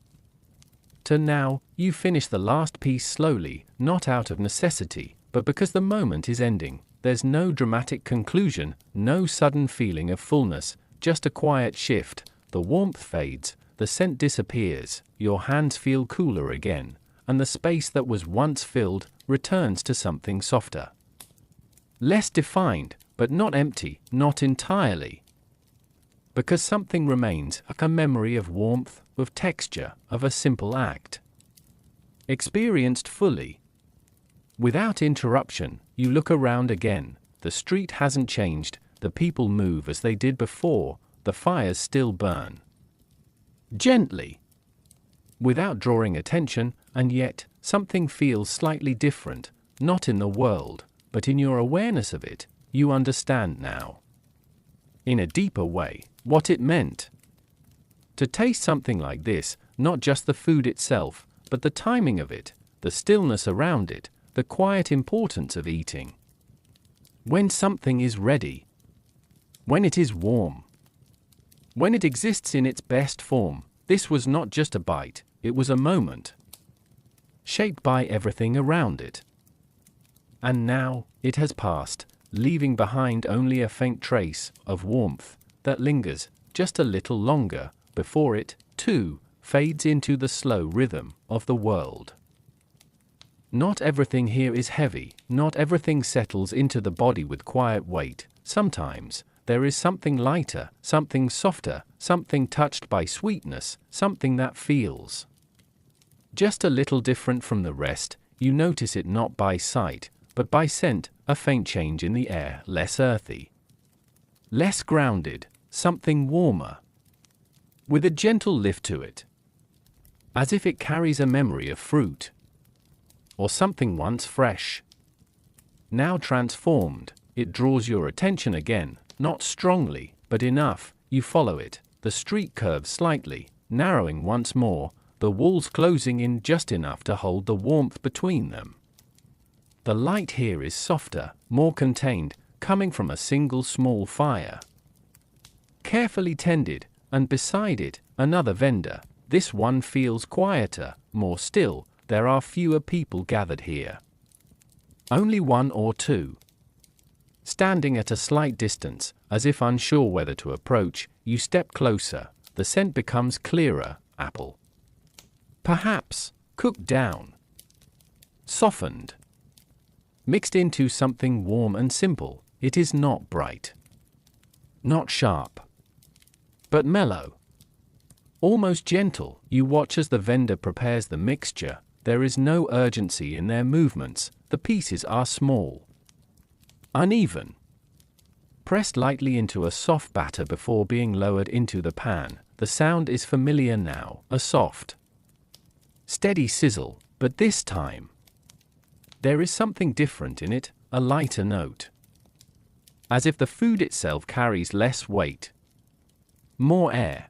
to now. You finish the last piece slowly, not out of necessity, but because the moment is ending. There's no dramatic conclusion, no sudden feeling of fullness, just a quiet shift. The warmth fades, the scent disappears, your hands feel cooler again, and the space that was once filled returns to something softer. Less defined, but not empty, not entirely. Because something remains, a memory of warmth, of texture, of a simple act. Experienced fully. Without interruption, you look around again. The street hasn't changed, the people move as they did before, the fires still burn. Gently. Without drawing attention, and yet, something feels slightly different, not in the world, but in your awareness of it. You understand now, in a deeper way, what it meant to taste something like this, not just the food itself, but the timing of it, the stillness around it, the quiet importance of eating. When something is ready, when it is warm, when it exists in its best form, this was not just a bite, it was a moment, shaped by everything around it. And now, it has passed, leaving behind only a faint trace of warmth that lingers just a little longer before it, too, fades into the slow rhythm of the world. Not everything here is heavy, not everything settles into the body with quiet weight. Sometimes, there is something lighter, something softer, something touched by sweetness, something that feels just a little different from the rest. You notice it not by sight, but by scent, a faint change in the air, less earthy, less grounded, something warmer, with a gentle lift to it, as if it carries a memory of fruit, or something once fresh, now transformed. It draws your attention again, not strongly, but enough. You follow it. The street curves slightly, narrowing once more, the walls closing in just enough to hold the warmth between them. The light here is softer, more contained, coming from a single small fire, carefully tended, and beside it, another vendor. This one feels quieter, more still. There are fewer people gathered here. Only one or two. Standing at a slight distance, as if unsure whether to approach, you step closer. The scent becomes clearer, apple. Perhaps, cooked down. Softened. Mixed into something warm and simple. It is not bright. Not sharp. But mellow. Almost gentle. You watch as the vendor prepares the mixture. There is no urgency in their movements. The pieces are small, uneven, pressed lightly into a soft batter before being lowered into the pan. The sound is familiar now, a soft, steady sizzle, but this time, there is something different in it, a lighter note. As if the food itself carries less weight, more air,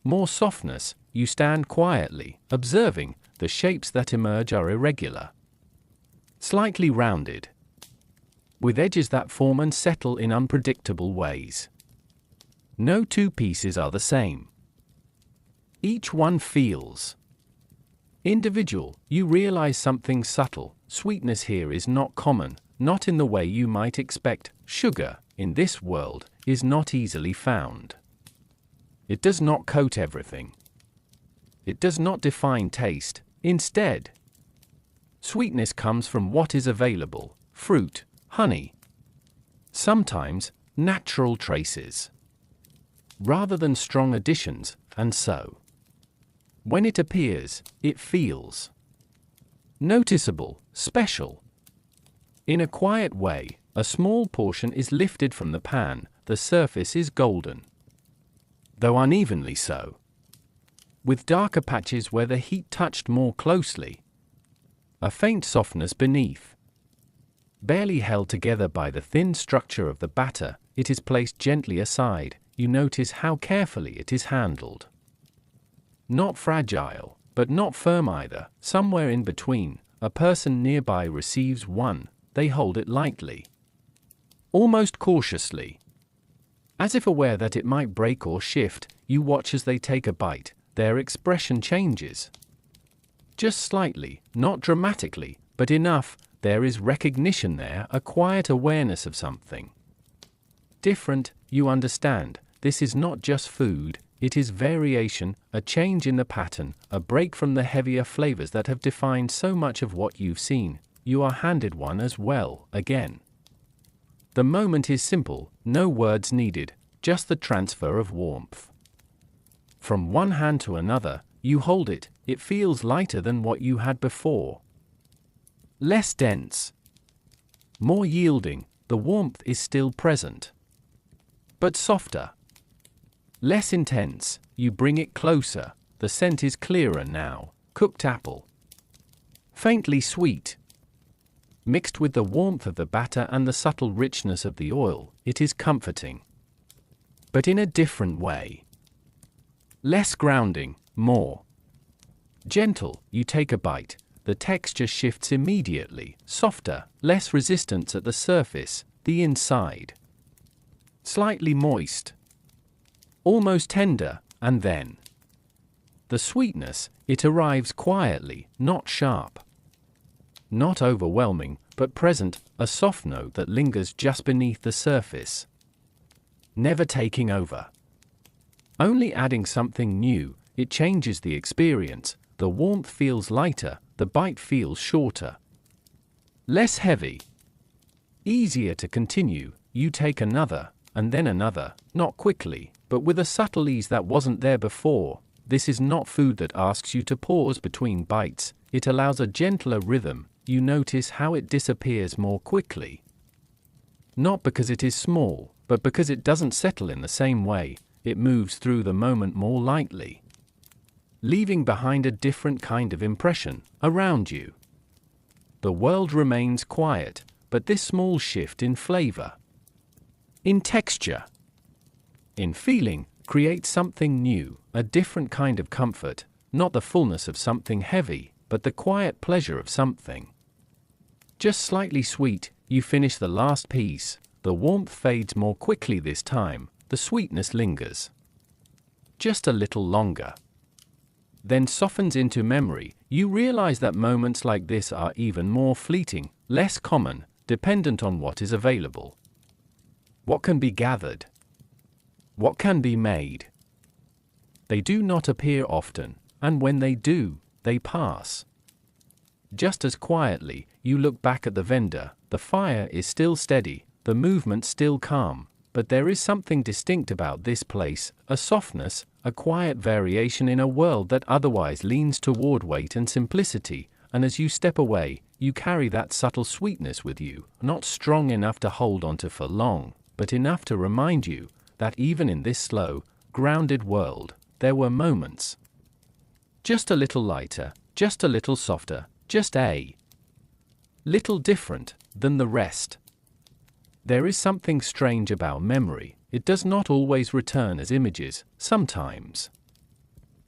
more softness. You stand quietly, observing. The shapes that emerge are irregular, slightly rounded, with edges that form and settle in unpredictable ways. No two pieces are the same. Each one feels individual. You realize something subtle. Sweetness here is not common, not in the way you might expect. Sugar, in this world, is not easily found. It does not coat everything. It does not define taste. Instead, sweetness comes from what is available: fruit, honey, sometimes natural traces, rather than strong additions. And so, when it appears, it feels noticeable, special. In a quiet way, a small portion is lifted from the pan. The surface is golden, though unevenly so, with darker patches where the heat touched more closely. A faint softness beneath, barely held together by the thin structure of the batter. It is placed gently aside. You notice how carefully it is handled. Not fragile, but not firm either. Somewhere in between, a person nearby receives one. They hold it lightly, almost cautiously. As if aware that it might break or shift, you watch as they take a bite. Their expression changes. Just slightly, not dramatically, but enough. There is recognition there, a quiet awareness of something different. You understand, this is not just food, it is variation, a change in the pattern, a break from the heavier flavors that have defined so much of what you've seen. You are handed one as well, again. The moment is simple, no words needed, just the transfer of warmth. From one hand to another, you hold it. It feels lighter than what you had before. Less dense. More yielding. The warmth is still present, but softer. Less intense. You bring it closer. The scent is clearer now. Cooked apple. Faintly sweet. Mixed with the warmth of the batter and the subtle richness of the oil, it is comforting. But in a different way. Less grounding, more gentle. You take a bite. The texture shifts immediately, softer, less resistance at the surface, the inside. Slightly moist. Almost tender, and then the sweetness, it arrives quietly, not sharp. Not overwhelming, but present, a soft note that lingers just beneath the surface. Never taking over. Only adding something new. It changes the experience. The warmth feels lighter, the bite feels shorter. Less heavy. Easier to continue. You take another, and then another, not quickly, but with a subtle ease that wasn't there before. This is not food that asks you to pause between bites. It allows a gentler rhythm. You notice how it disappears more quickly. Not because it is small, but because it doesn't settle in the same way. It moves through the moment more lightly, leaving behind a different kind of impression around you. The world remains quiet, but this small shift in flavor, in texture, in feeling, creates something new, a different kind of comfort, not the fullness of something heavy, but the quiet pleasure of something just slightly sweet. You finish the last piece. The warmth fades more quickly this time. The sweetness lingers just a little longer, then softens into memory. You realize that moments like this are even more fleeting, less common, dependent on what is available, what can be gathered, what can be made. They do not appear often, and when they do, they pass. Just as quietly, you look back at the vendor. The fire is still steady, the movement still calm. But there is something distinct about this place, a softness, a quiet variation in a world that otherwise leans toward weight and simplicity, and as you step away, you carry that subtle sweetness with you, not strong enough to hold onto for long, but enough to remind you that even in this slow, grounded world, there were moments just a little lighter, just a little softer, just a little different than the rest. There is something strange about memory. It does not always return as images. Sometimes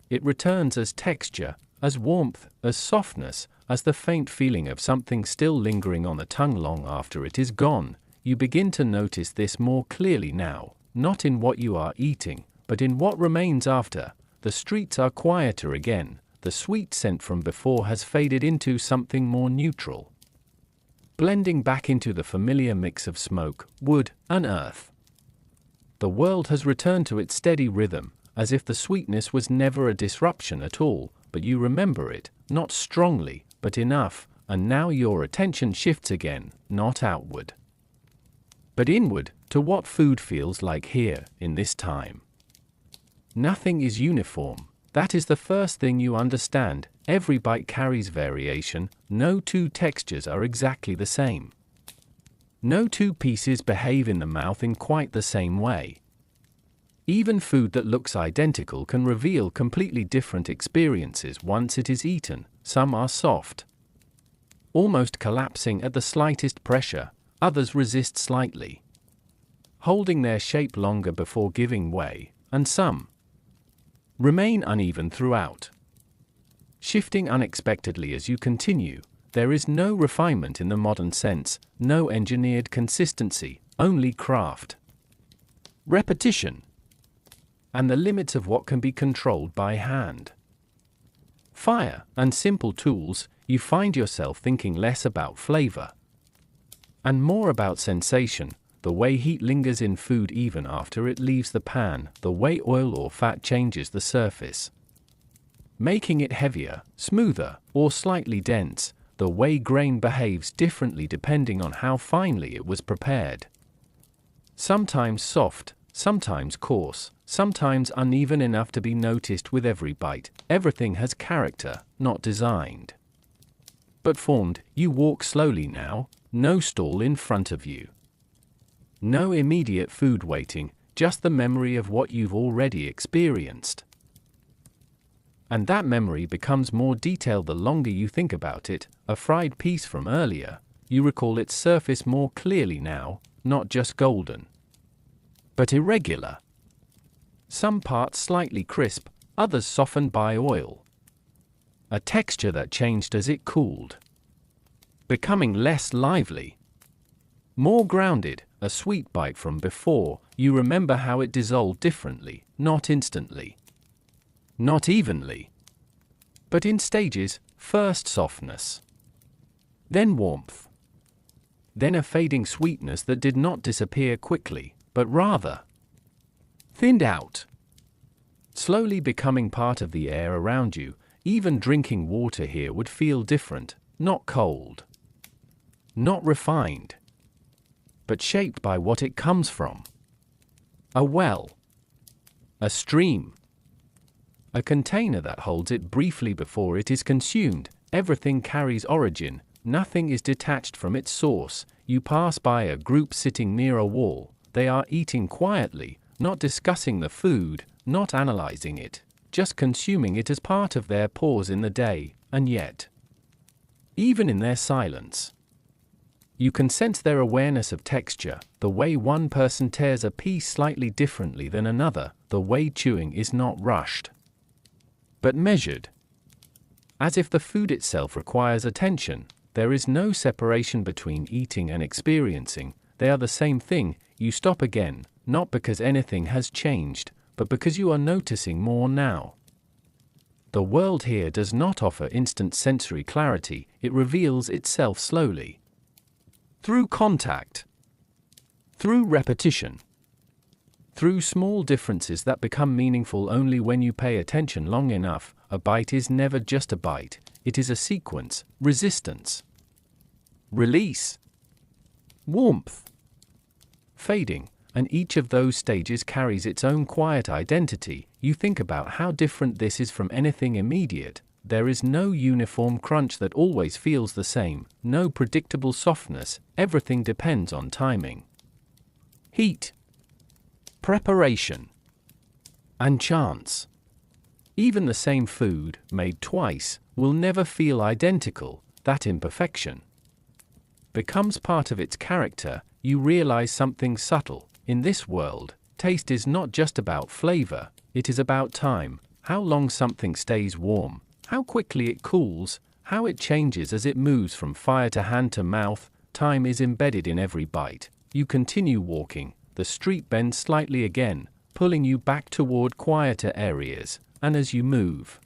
it returns as texture, as warmth, as softness, as the faint feeling of something still lingering on the tongue long after it is gone. You begin to notice this more clearly now, not in what you are eating, but in what remains after. The streets are quieter again. The sweet scent from before has faded into something more neutral, blending back into the familiar mix of smoke, wood, and earth. The world has returned to its steady rhythm, as if the sweetness was never a disruption at all, but you remember it, not strongly, but enough, and now your attention shifts again, not outward, but inward, to what food feels like here, in this time. Nothing is uniform. That is the first thing you understand. Every bite carries variation. No two textures are exactly the same. No two pieces behave in the mouth in quite the same way. Even food that looks identical can reveal completely different experiences once it is eaten. Some are soft, almost collapsing at the slightest pressure. Others resist slightly, holding their shape longer before giving way, and some Remain uneven throughout, shifting unexpectedly as you continue. There is no refinement in the modern sense, no engineered consistency, only craft, repetition, and the limits of what can be controlled by hand. Fire and simple tools, you find yourself thinking less about flavor and more about sensation, the way heat lingers in food even after it leaves the pan, the way oil or fat changes the surface, making it heavier, smoother, or slightly dense, the way grain behaves differently depending on how finely it was prepared. Sometimes soft, sometimes coarse, sometimes uneven enough to be noticed with every bite. Everything has character, not designed, but formed. You walk slowly now, no stall in front of you. No immediate food waiting, just the memory of what you've already experienced. And that memory becomes more detailed the longer you think about it. A fried piece from earlier, you recall its surface more clearly now, not just golden, but irregular. Some parts slightly crisp, others softened by oil. A texture that changed as it cooled, becoming less lively, more grounded. A sweet bite from before, you remember how it dissolved differently, not instantly, not evenly, but in stages. First softness, then warmth, then a fading sweetness that did not disappear quickly, but rather thinned out, slowly becoming part of the air around you. Even drinking water here would feel different, not cold, not refined, but shaped by what it comes from. A well, a stream, a container that holds it briefly before it is consumed. Everything carries origin, nothing is detached from its source. You pass by a group sitting near a wall. They are eating quietly, not discussing the food, not analyzing it, just consuming it as part of their pause in the day. And yet, even in their silence, you can sense their awareness of texture, the way one person tears a piece slightly differently than another, the way chewing is not rushed, but measured, as if the food itself requires attention. There is no separation between eating and experiencing, they are the same thing. You stop again, not because anything has changed, but because you are noticing more now. The world here does not offer instant sensory clarity, it reveals itself slowly. Through contact, through repetition, through small differences that become meaningful only when you pay attention long enough. A bite is never just a bite, it is a sequence: resistance, release, warmth, fading, and each of those stages carries its own quiet identity. You think about how different this is from anything immediate. There is no uniform crunch that always feels the same, no predictable softness. Everything depends on timing, heat, preparation, and chance. Even the same food, made twice, will never feel identical. That imperfection becomes part of its character. You realize something subtle. In this world, taste is not just about flavor, it is about time, how long something stays warm, how quickly it cools, how it changes as it moves from fire to hand to mouth. Time is embedded in every bite. You continue walking, the street bends slightly again, pulling you back toward quieter areas, and as you move,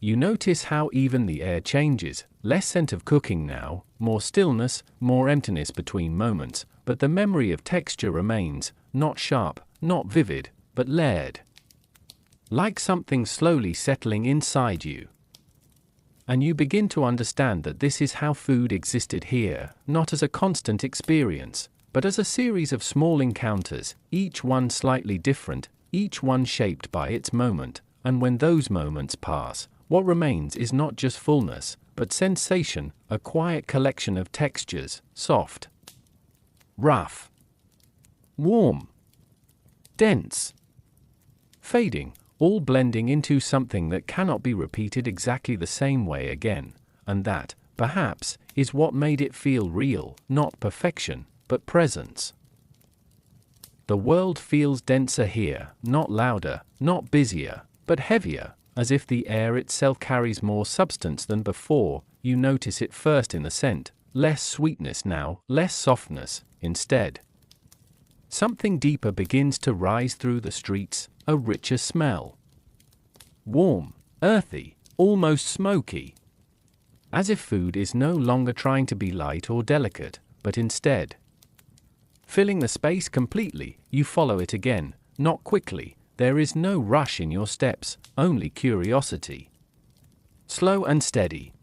you notice how even the air changes. Less scent of cooking now, more stillness, more emptiness between moments, but the memory of texture remains, not sharp, not vivid, but layered, like something slowly settling inside you. And you begin to understand that this is how food existed here, not as a constant experience, but as a series of small encounters, each one slightly different, each one shaped by its moment. And when those moments pass, what remains is not just fullness, but sensation, a quiet collection of textures: soft, rough, warm, dense, fading, all blending into something that cannot be repeated exactly the same way again. And that, perhaps, is what made it feel real, not perfection, but presence. The world feels denser here, not louder, not busier, but heavier, as if the air itself carries more substance than before. You notice it first in the scent, less sweetness now, less softness, instead. Something deeper begins to rise through the streets, a richer smell. Warm, earthy, almost smoky. As if food is no longer trying to be light or delicate, but instead filling the space completely. You follow it again, not quickly. There is no rush in your steps, only curiosity. Slow and steady.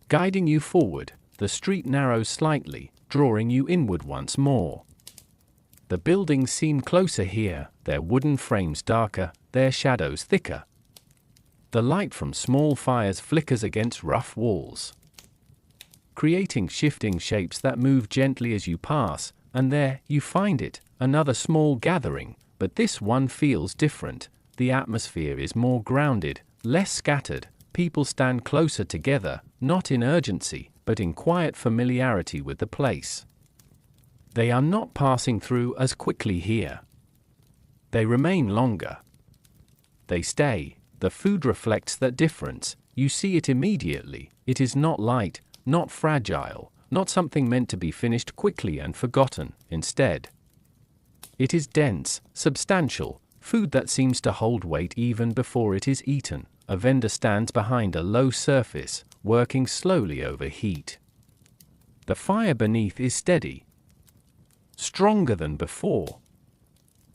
Guiding you forward, the street narrows slightly, drawing you inward once more. The buildings seem closer here, their wooden frames darker, their shadows thicker. The light from small fires flickers against rough walls, creating shifting shapes that move gently as you pass, and there you find it, another small gathering, but this one feels different. The atmosphere is more grounded, less scattered. People stand closer together, not in urgency, but in quiet familiarity with the place. They are not passing through as quickly here. They remain longer. They stay. The food reflects that difference. You see it immediately. It is not light, not fragile, not something meant to be finished quickly and forgotten. Instead, it is dense, substantial, food that seems to hold weight even before it is eaten. A vendor stands behind a low surface, working slowly over heat. The fire beneath is steady, stronger than before.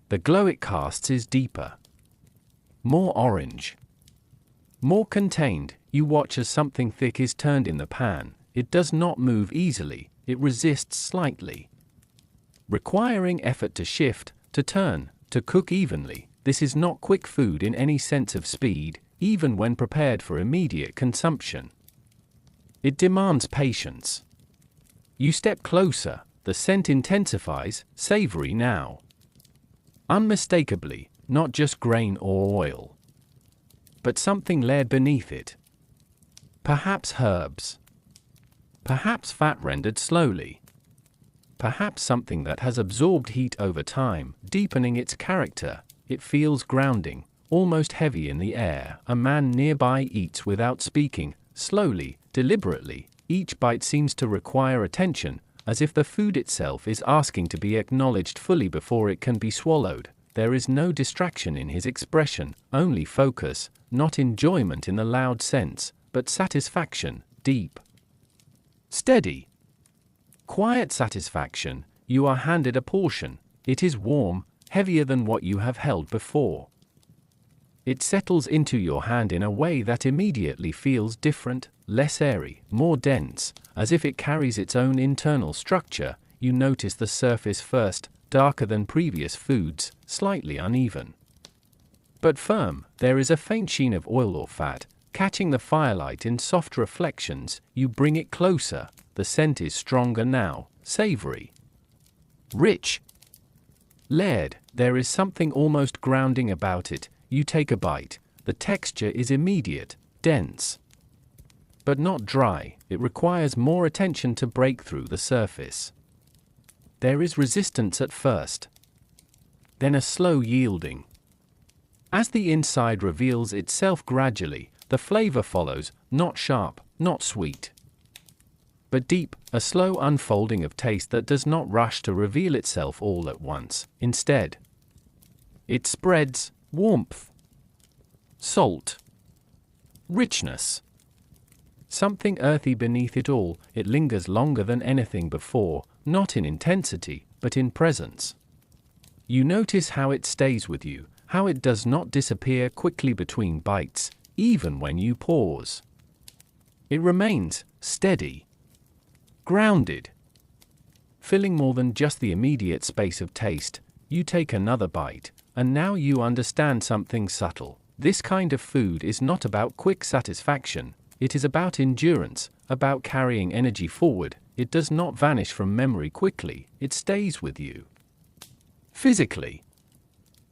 The glow it casts is deeper, more orange, more contained. You watch as something thick is turned in the pan. It does not move easily, it resists slightly, requiring effort to shift, to turn, to cook evenly. This is not quick food in any sense of speed, even when prepared for immediate consumption. It demands patience. You step closer, the scent intensifies, savory now. Unmistakably, not just grain or oil, but something layered beneath it. Perhaps herbs. Perhaps fat rendered slowly. Perhaps something that has absorbed heat over time, deepening its character. It feels grounding, almost heavy in the air. A man nearby eats without speaking, slowly, deliberately. Each bite seems to require attention, as if the food itself is asking to be acknowledged fully before it can be swallowed. There is no distraction in his expression, only focus, not enjoyment in the loud sense, but satisfaction, deep, steady, quiet satisfaction. You are handed a portion. It is warm, heavier than what you have held before. It settles into your hand in a way that immediately feels different, less airy, more dense, as if it carries its own internal structure. You notice the surface first, darker than previous foods, slightly uneven, but firm. There is a faint sheen of oil or fat, catching the firelight in soft reflections. You bring it closer. The scent is stronger now, savory, rich, layered. There is something almost grounding about it. You take a bite. The texture is immediate, dense, but not dry. It requires more attention to break through the surface. There is resistance at first, then a slow yielding. As the inside reveals itself gradually, the flavor follows, not sharp, not sweet, but deep, a slow unfolding of taste that does not rush to reveal itself all at once. Instead, it spreads, warmth, salt, richness. Something earthy beneath it all. It lingers longer than anything before, not in intensity, but in presence. You notice how it stays with you, how it does not disappear quickly between bites, even when you pause. It remains steady, grounded, filling more than just the immediate space of taste. You take another bite, and now you understand something subtle. This kind of food is not about quick satisfaction. It is about endurance, about carrying energy forward. It does not vanish from memory quickly. It stays with you. Physically,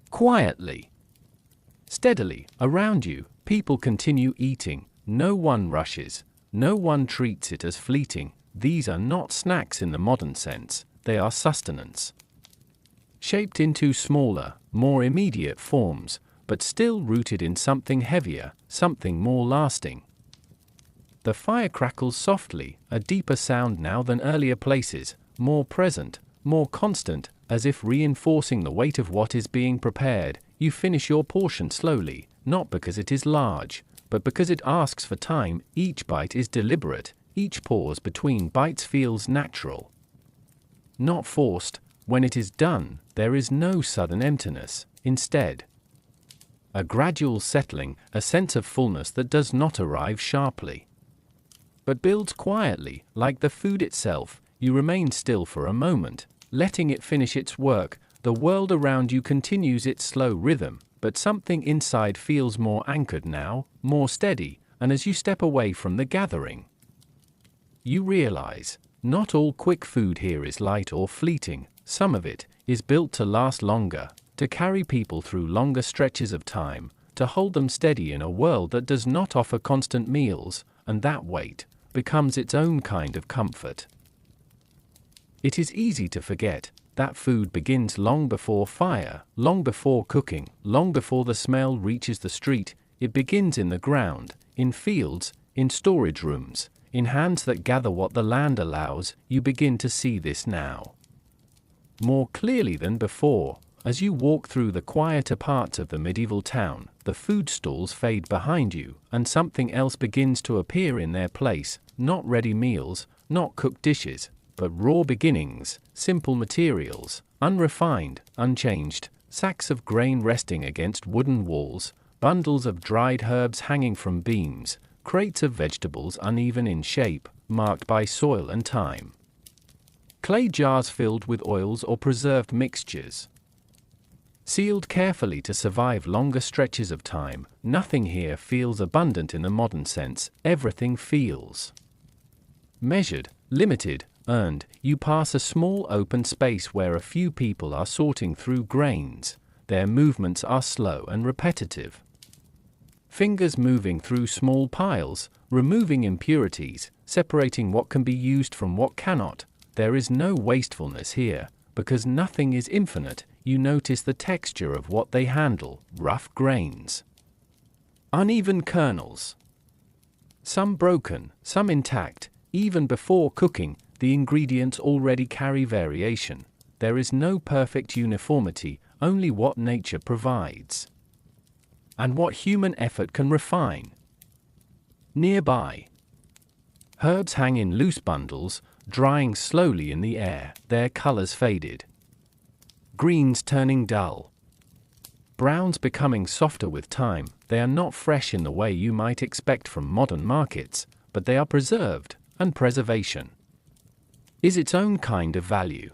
quietly, steadily. Around you, people continue eating. No one rushes. No one treats it as fleeting. These are not snacks in the modern sense. They are sustenance, shaped into smaller, more immediate forms. but still rooted in something heavier, something more lasting. The fire crackles softly, a deeper sound now than earlier places, more present, more constant, as if reinforcing the weight of what is being prepared. You finish your portion slowly, not because it is large, but because it asks for time. Each bite is deliberate, each pause between bites feels natural. Not forced. When it is done, there is no sudden emptiness. Instead, a gradual settling, a sense of fullness that does not arrive sharply, but builds quietly, like the food itself. You remain still for a moment, letting it finish its work. The world around you continues its slow rhythm, but something inside feels more anchored now, more steady, and as you step away from the gathering, you realize, not all quick food here is light or fleeting. Some of it is built to last longer, to carry people through longer stretches of time, to hold them steady in a world that does not offer constant meals, and that weight becomes its own kind of comfort. It is easy to forget that food begins long before fire, long before cooking, long before the smell reaches the street. It begins in the ground, in fields, in storage rooms, in hands that gather what the land allows. You begin to see this now, more clearly than before. As you walk through the quieter parts of the medieval town, the food stalls fade behind you, and something else begins to appear in their place. Not ready meals, not cooked dishes, but raw beginnings, simple materials, unrefined, unchanged, sacks of grain resting against wooden walls, bundles of dried herbs hanging from beams, crates of vegetables uneven in shape, marked by soil and time, clay jars filled with oils or preserved mixtures, sealed carefully to survive longer stretches of time. Nothing here feels abundant in the modern sense. Everything feels measured, limited, earned. You pass a small open space where a few people are sorting through grains. Their movements are slow and repetitive, fingers moving through small piles, removing impurities, separating what can be used from what cannot. There is no wastefulness here, because nothing is infinite. You notice the texture of what they handle: rough grains, uneven kernels, some broken, some intact. Even before cooking, the ingredients already carry variation. There is no perfect uniformity, only what nature provides, and what human effort can refine. Nearby, herbs hang in loose bundles, drying slowly in the air, their colors faded. Greens turning dull, browns becoming softer with time. They are not fresh in the way you might expect from modern markets, but they are preserved, and preservation is its own kind of value.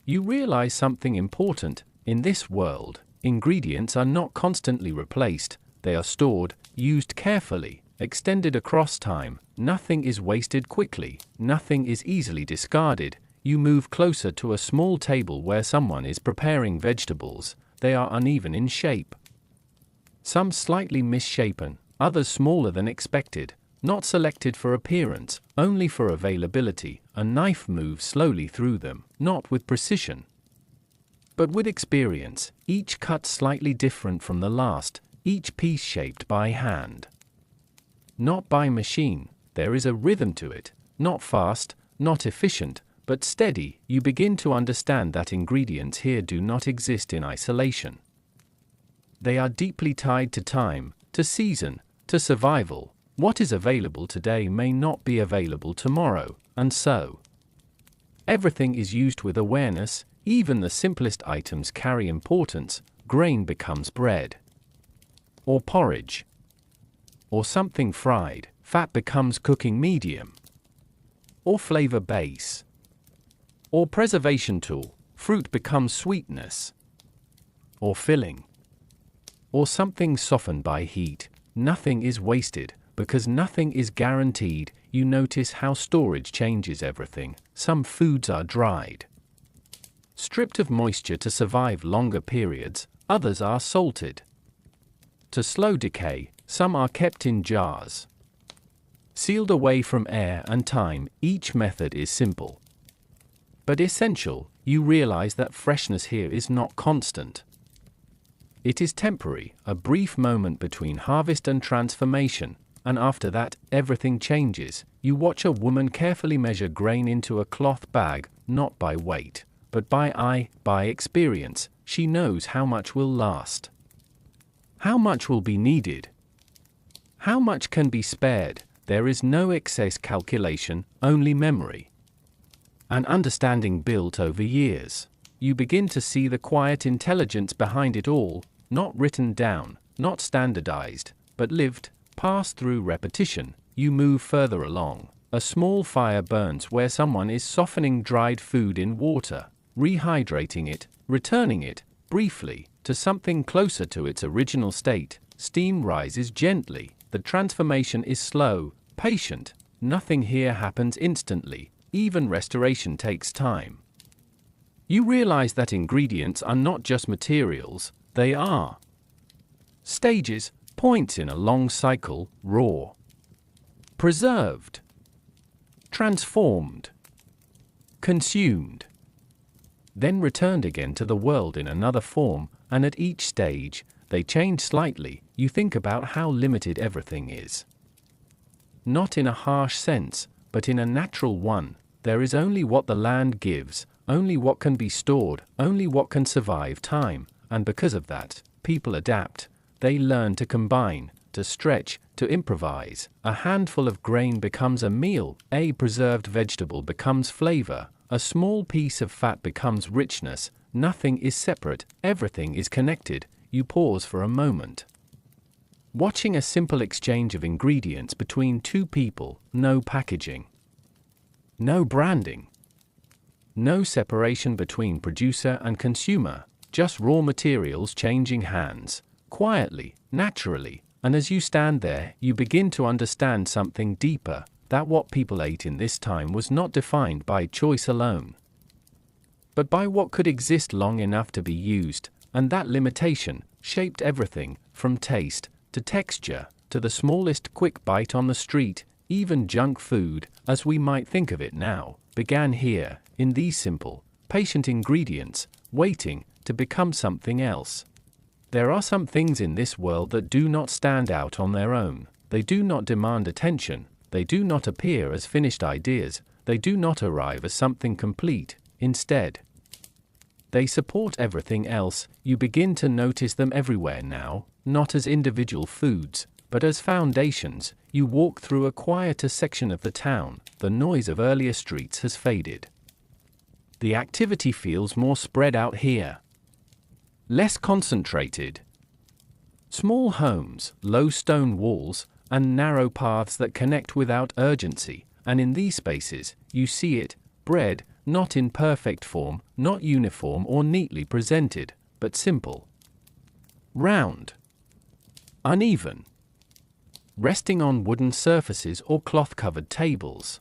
You realize something important. In this world, ingredients are not constantly replaced. They are stored, used carefully, extended across time. Nothing is wasted quickly, nothing is easily discarded. You move closer to a small table where someone is preparing vegetables. They are uneven in shape, some slightly misshapen, others smaller than expected, not selected for appearance, only for availability. A knife moves slowly through them, not with precision, but with experience, each cut slightly different from the last, each piece shaped by hand, not by machine. There is a rhythm to it, not fast, not efficient, but steady. You begin to understand that ingredients here do not exist in isolation. They are deeply tied to time, to season, to survival. What is available today may not be available tomorrow, and so everything is used with awareness. Even the simplest items carry importance. Grain becomes bread, or porridge, or something fried. Fat becomes cooking medium, or flavor base, or preservation tool. Fruit becomes sweetness, or filling, or something softened by heat. Nothing is wasted, because nothing is guaranteed. You notice how storage changes everything. Some foods are dried, stripped of moisture to survive longer periods. Others are salted to slow decay. Some are kept in jars, sealed away from air and time. Each method is simple, but essential. You realize that freshness here is not constant. It is temporary, a brief moment between harvest and transformation, and after that, everything changes. You watch a woman carefully measure grain into a cloth bag, not by weight, but by eye, by experience. She knows how much will last, how much will be needed, how much can be spared. There is no excess calculation, only memory. An understanding built over years. You begin to see the quiet intelligence behind it all, not written down, not standardized, but lived, passed through repetition. You move further along. A small fire burns where someone is softening dried food in water, rehydrating it, returning it, briefly, to something closer to its original state. Steam rises gently. The transformation is slow, patient. Nothing here happens instantly. Even restoration takes time. You realize that ingredients are not just materials, they are stages, points in a long cycle: raw, preserved, transformed, consumed, then returned again to the world in another form, and at each stage, they change slightly. You think about how limited everything is. Not in a harsh sense, but in a natural one. There is only what the land gives, only what can be stored, only what can survive time, and because of that, people adapt. They learn to combine, to stretch, to improvise. A handful of grain becomes a meal, a preserved vegetable becomes flavor, a small piece of fat becomes richness. Nothing is separate, everything is connected. You pause for a moment, watching a simple exchange of ingredients between two people. No packaging, no branding, no separation between producer and consumer, just raw materials changing hands, quietly, naturally. And as you stand there, you begin to understand something deeper, that what people ate in this time was not defined by choice alone, but by what could exist long enough to be used, and that limitation shaped everything, from taste, to texture, to the smallest quick bite on the street. Even junk food, as we might think of it now, began here, in these simple, patient ingredients, waiting to become something else. There are some things in this world that do not stand out on their own. They do not demand attention. They do not appear as finished ideas. They do not arrive as something complete. Instead, they support everything else. You begin to notice them everywhere now, not as individual foods, but as foundations. You walk through a quieter section of the town. The noise of earlier streets has faded. The activity feels more spread out here, less concentrated. Small homes, low stone walls, and narrow paths that connect without urgency. And in these spaces, you see it, bread, not in perfect form, not uniform or neatly presented, but simple, round, uneven, resting on wooden surfaces or cloth-covered tables.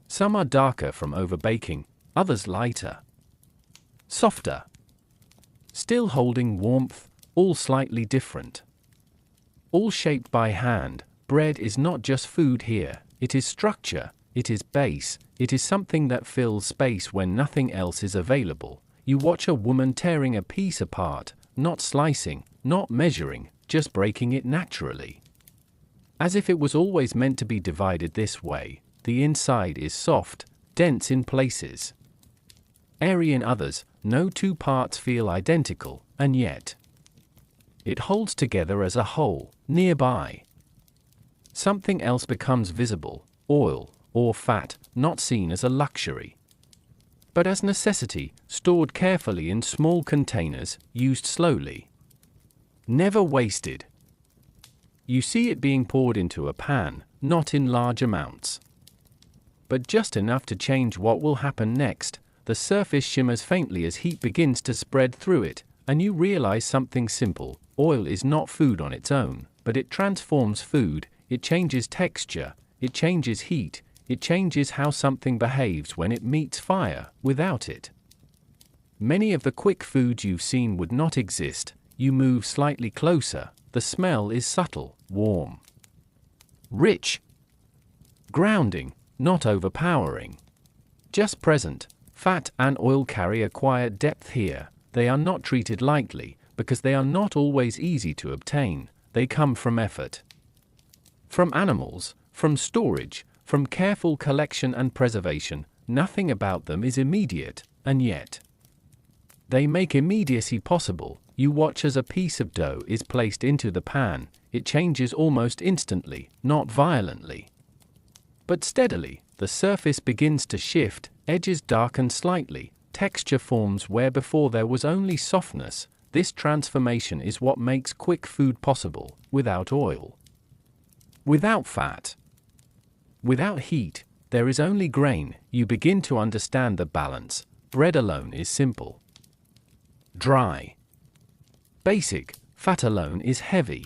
Some are darker from overbaking, others lighter, softer, still holding warmth, all slightly different, all shaped by hand. Bread is not just food here, it is structure, it is base, it is something that fills space when nothing else is available. You watch a woman tearing a piece apart, not slicing, not measuring, just breaking it naturally, as if it was always meant to be divided this way. The inside is soft, dense in places, airy in others. No two parts feel identical, and yet it holds together as a whole. Nearby, something else becomes visible: oil or fat, not seen as a luxury, but as necessity, stored carefully in small containers, used slowly, never wasted. You see it being poured into a pan, not in large amounts, but just enough to change what will happen next. The surface shimmers faintly as heat begins to spread through it, and you realize something simple: oil is not food on its own, but it transforms food. It changes texture, it changes heat, it changes how something behaves when it meets fire. Without it, many of the quick foods you've seen would not exist. You move slightly closer. The smell is subtle, warm, rich, grounding, not overpowering, just present. Fat and oil carry a quiet depth here. They are not treated lightly, because they are not always easy to obtain, they come from effort. From animals, from storage, from careful collection and preservation, nothing about them is immediate, and yet they make immediacy possible. You watch as a piece of dough is placed into the pan, it changes almost instantly, not violently, but steadily. The surface begins to shift, edges darken slightly, texture forms where before there was only softness. This transformation is what makes quick food possible, without oil, without fat, without heat. There is only grain. You begin to understand the balance. Bread alone is simple, dry, basic. Fat alone is heavy,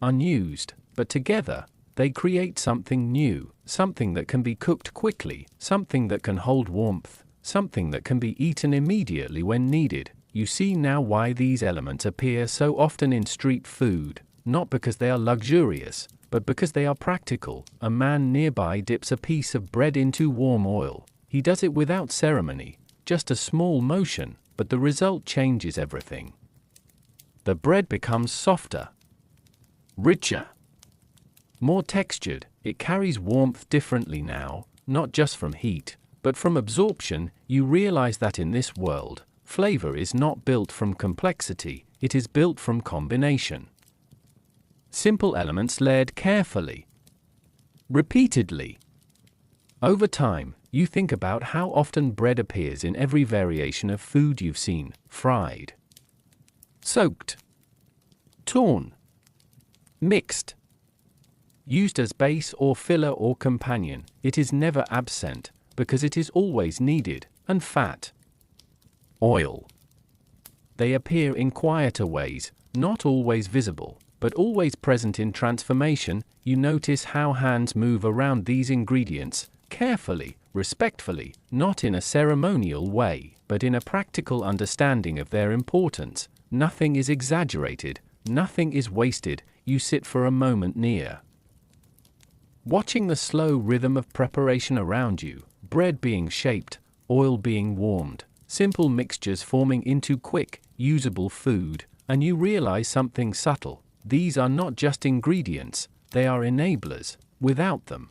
unused, but together they create something new, something that can be cooked quickly, something that can hold warmth, something that can be eaten immediately when needed. You see now why these elements appear so often in street food, not because they are luxurious, but because they are practical. A man nearby dips a piece of bread into warm oil. He does it without ceremony, just a small motion, but the result changes everything. The bread becomes softer, richer, more textured. It carries warmth differently now, not just from heat, but from absorption. You realize that in this world, flavor is not built from complexity, it is built from combination. Simple elements layered carefully, repeatedly. Over time, you think about how often bread appears in every variation of food you've seen: fried, soaked, torn, mixed, used as base or filler or companion. It is never absent, because it is always needed. And fat, oil, they appear in quieter ways, not always visible, but always present in transformation. You notice how hands move around these ingredients, carefully, respectfully, not in a ceremonial way, but in a practical understanding of their importance. Nothing is exaggerated, nothing is wasted. You sit for a moment near, watching the slow rhythm of preparation around you, bread being shaped, oil being warmed, simple mixtures forming into quick, usable food, and you realize something subtle. These are not just ingredients, they are enablers. Without them,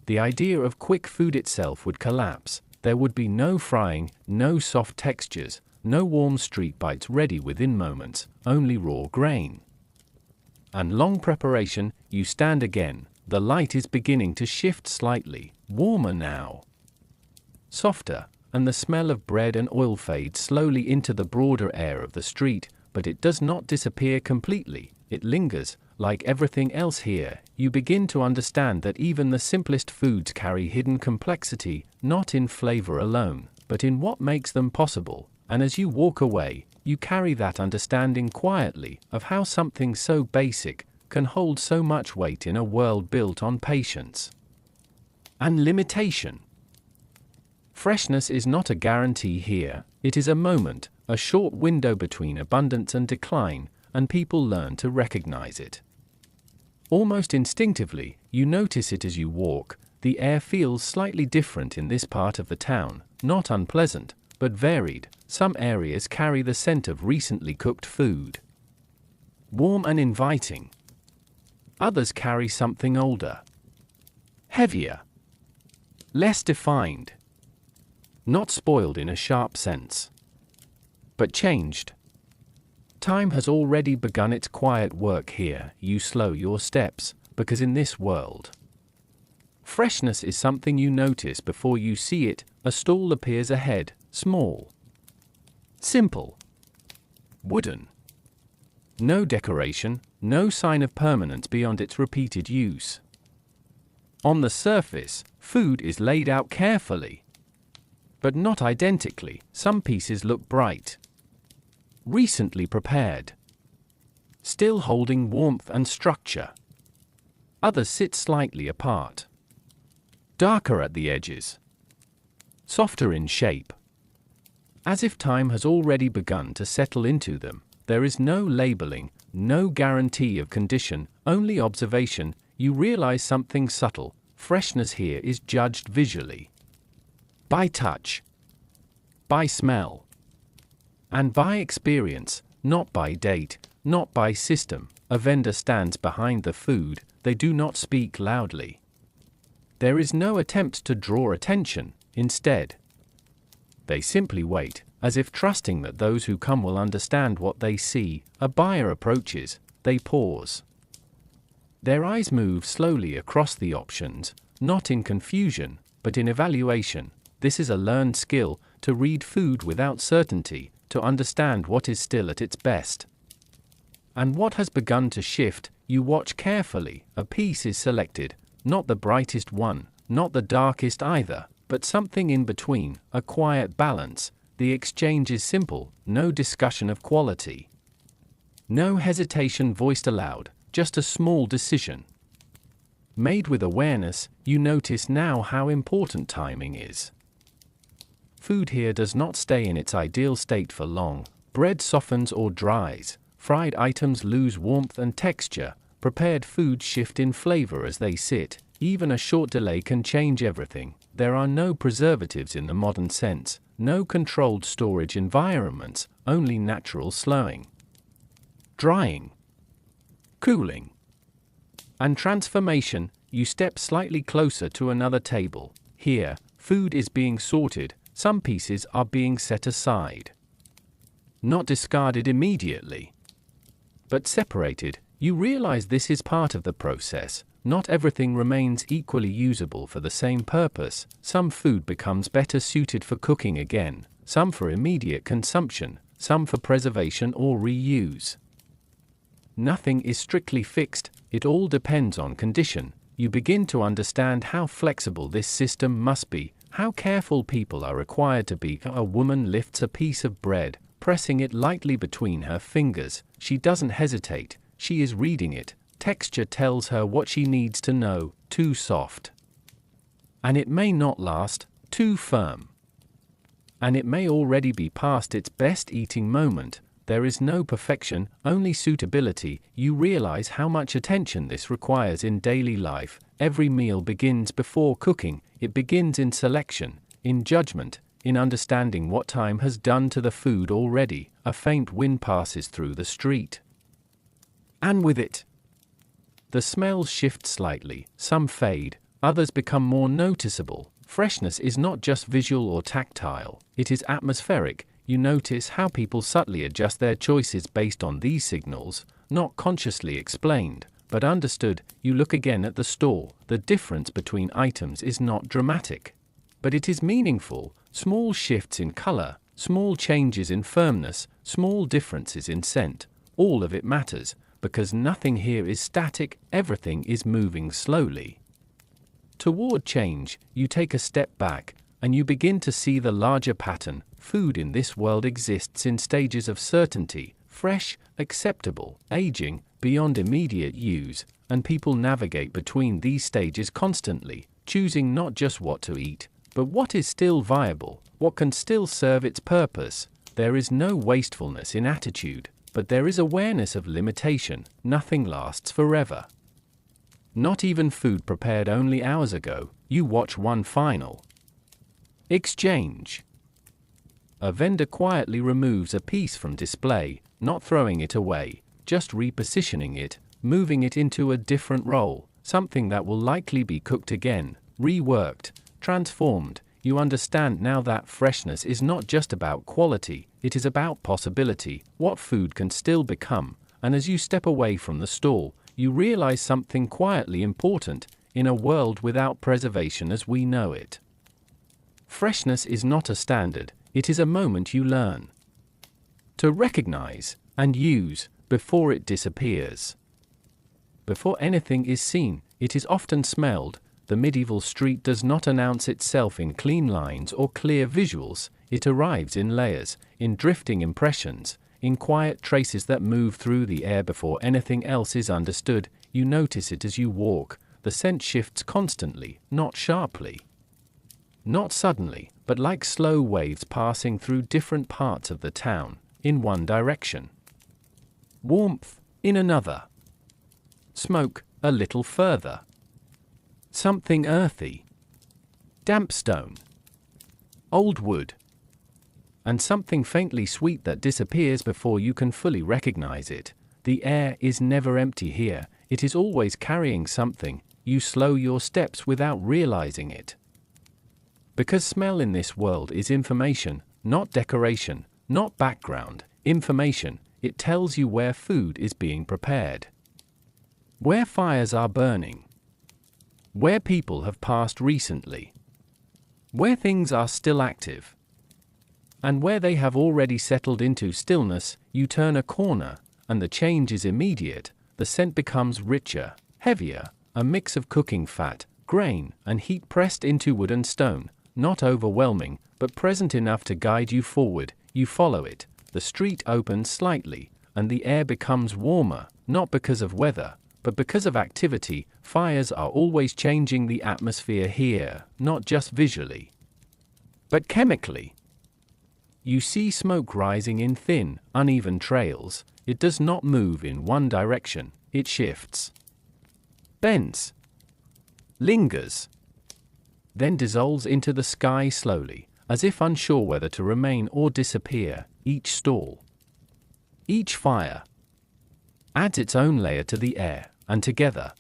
the idea of quick food itself would collapse. There would be no frying, no soft textures, no warm street bites ready within moments, only raw grain and long preparation. You stand again. The light is beginning to shift slightly, warmer now, softer, and the smell of bread and oil fades slowly into the broader air of the street, but it does not disappear completely. It lingers. Like everything else here, you begin to understand that even the simplest foods carry hidden complexity, not in flavor alone, but in what makes them possible. And as you walk away, you carry that understanding quietly, of how something so basic can hold so much weight in a world built on patience and limitation. Freshness is not a guarantee here, it is a moment, a short window between abundance and decline, and people learn to recognize it. Almost instinctively, you notice it as you walk. The air feels slightly different in this part of the town, not unpleasant, but varied. Some areas carry the scent of recently cooked food, warm and inviting. Others carry something older, heavier, less defined, not spoiled in a sharp sense, but changed. Time has already begun its quiet work here. You slow your steps, because in this world, freshness is something you notice before you see it. A stall appears ahead, small, simple, wooden. No decoration, no sign of permanence beyond its repeated use. On the surface, food is laid out carefully, but not identically. Some pieces look bright, recently prepared, still holding warmth and structure. Others sit slightly apart, darker at the edges, softer in shape, as if time has already begun to settle into them. There is no labeling, no guarantee of condition, only observation. You realize something subtle. Freshness here is judged visually, by touch, by smell, and by experience. not by date, not by system. A vendor stands behind the food, they do not speak loudly. There is no attempt to draw attention, instead, they simply wait, as if trusting that those who come will understand what they see. A buyer approaches, they pause. Their eyes move slowly across the options, not in confusion, but in evaluation. This is a learned skill, to read food without certainty, to understand what is still at its best. And what has begun to shift, you watch carefully. A piece is selected, not the brightest one, not the darkest either, but something in between, a quiet balance. The exchange is simple, no discussion of quality. No hesitation voiced aloud, just a small decision. Made with awareness, you notice now how important timing is. Food here does not stay in its ideal state for long. Bread softens or dries, fried items lose warmth and texture, prepared foods shift in flavor as they sit. Even a short delay can change everything. There are no preservatives in the modern sense, no controlled storage environments, only natural slowing, drying, cooling, and transformation. You step slightly closer to another table. Here, food is being sorted, some pieces are being set aside. Not discarded immediately, but separated. You realize this is part of the process. Not everything remains equally usable for the same purpose. Some food becomes better suited for cooking again, some for immediate consumption, some for preservation or reuse. Nothing is strictly fixed, it all depends on condition. You begin to understand how flexible this system must be, how careful people are required to be. A woman lifts a piece of bread, pressing it lightly between her fingers. She doesn't hesitate, she is reading it. Texture tells her what she needs to know. Too soft, and it may not last. Too firm, and it may already be past its best eating moment. There is no perfection, only suitability. You realize how much attention this requires in daily life. Every meal begins before cooking. It begins in selection, in judgment, in understanding what time has done to the food already. A faint wind passes through the street, and with it, the smells shift slightly. Some fade, others become more noticeable. Freshness is not just visual or tactile, it is atmospheric. You notice how people subtly adjust their choices based on these signals, not consciously explained, but understood. You look again at the store. The difference between items is not dramatic, but it is meaningful. Small shifts in color, small changes in firmness, small differences in scent. All of it matters, because nothing here is static, everything is moving slowly toward change. You take a step back, and you begin to see the larger pattern. Food in this world exists in stages of certainty, fresh, acceptable, aging, beyond immediate use, and people navigate between these stages constantly, choosing not just what to eat, but what is still viable, what can still serve its purpose. There is no wastefulness in attitude, but there is awareness of limitation. Nothing lasts forever. Not even food prepared only hours ago. You watch one final exchange. A vendor quietly removes a piece from display, not throwing it away, just repositioning it, moving it into a different role, something that will likely be cooked again, reworked, transformed. You understand now that freshness is not just about quality, it is about possibility, what food can still become. And as you step away from the stall, you realize something quietly important. In a world without preservation as we know it, freshness is not a standard, it is a moment you learn to recognize and use before it disappears. Before anything is seen, it is often smelled. The medieval street does not announce itself in clean lines or clear visuals. It arrives in layers, in drifting impressions, in quiet traces that move through the air before anything else is understood. You notice it as you walk. The scent shifts constantly, not sharply, not suddenly, but like slow waves passing through different parts of the town. In one direction, warmth; in another, smoke; a little further, something earthy, damp stone, old wood, and something faintly sweet that disappears before you can fully recognize it. The air is never empty here, it is always carrying something. You slow your steps without realizing it. Because smell in this world is information, not decoration, not background, information. It tells you where food is being prepared, where fires are burning, where people have passed recently, where things are still active, and where they have already settled into stillness. You turn a corner, and the change is immediate. The scent becomes richer, heavier, a mix of cooking fat, grain, and heat pressed into wood and stone, not overwhelming, but present enough to guide you forward. You follow it. The street opens slightly, and the air becomes warmer, not because of weather, but because of activity. Fires are always changing the atmosphere here, not just visually, but chemically. You see smoke rising in thin, uneven trails. It does not move in one direction, it shifts, bends, lingers, then dissolves into the sky slowly, as if unsure whether to remain or disappear. Each stall, each fire, adds its own layer to the air, and together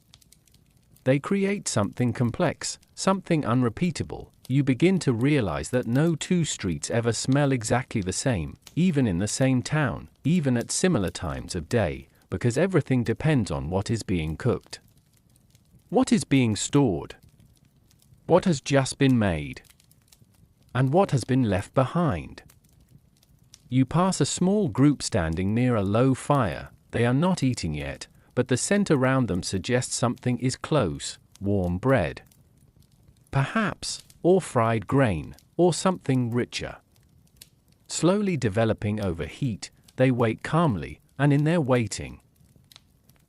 they create something complex, something unrepeatable. You begin to realize that no two streets ever smell exactly the same, even in the same town, even at similar times of day, because everything depends on what is being cooked, what is being stored, what has just been made, and what has been left behind. You pass a small group standing near a low fire. They are not eating yet, but the scent around them suggests something is close: warm bread, perhaps, or fried grain, or something richer. Slowly developing over heat, they wait calmly, and in their waiting,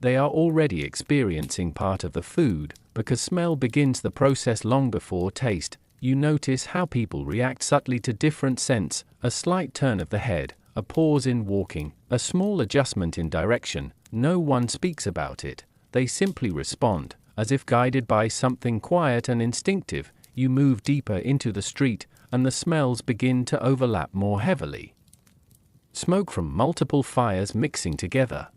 they are already experiencing part of the food, because smell begins the process long before taste. You notice how people react subtly to different scents: a slight turn of the head, a pause in walking, a small adjustment in direction. No one speaks about it, they simply respond, as if guided by something quiet and instinctive. You move deeper into the street, and the smells begin to overlap more heavily. Smoke from multiple fires mixing together,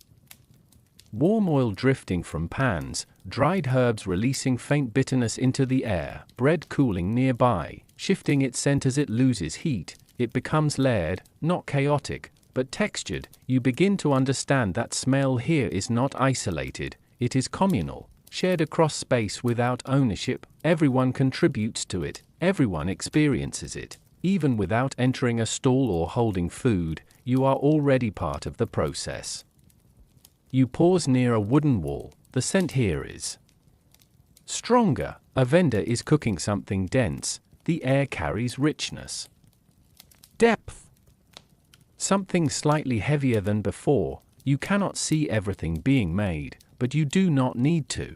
warm oil drifting from pans, dried herbs releasing faint bitterness into the air, bread cooling nearby, shifting its scent as it loses heat. It becomes layered, not chaotic, but textured. You begin to understand that smell here is not isolated, it is communal, shared across space without ownership. Everyone contributes to it, everyone experiences it. Even without entering a stall or holding food, you are already part of the process. You pause near a wooden wall. The scent here is stronger. A vendor is cooking something dense. The air carries richness, depth, something slightly heavier than before. You cannot see everything being made, but you do not need to.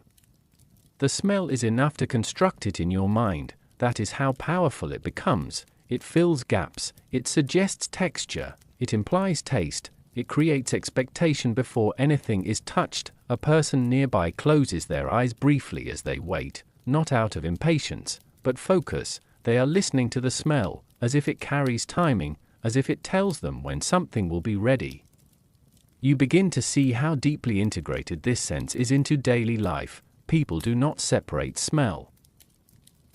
The smell is enough to construct it in your mind. That is how powerful it becomes. It fills gaps, it suggests texture, it implies taste, it creates expectation before anything is touched. A person nearby closes their eyes briefly as they wait, not out of impatience, but focus. They are listening to the smell, as if it carries timing, as if it tells them when something will be ready. You begin to see how deeply integrated this sense is into daily life. People do not separate smell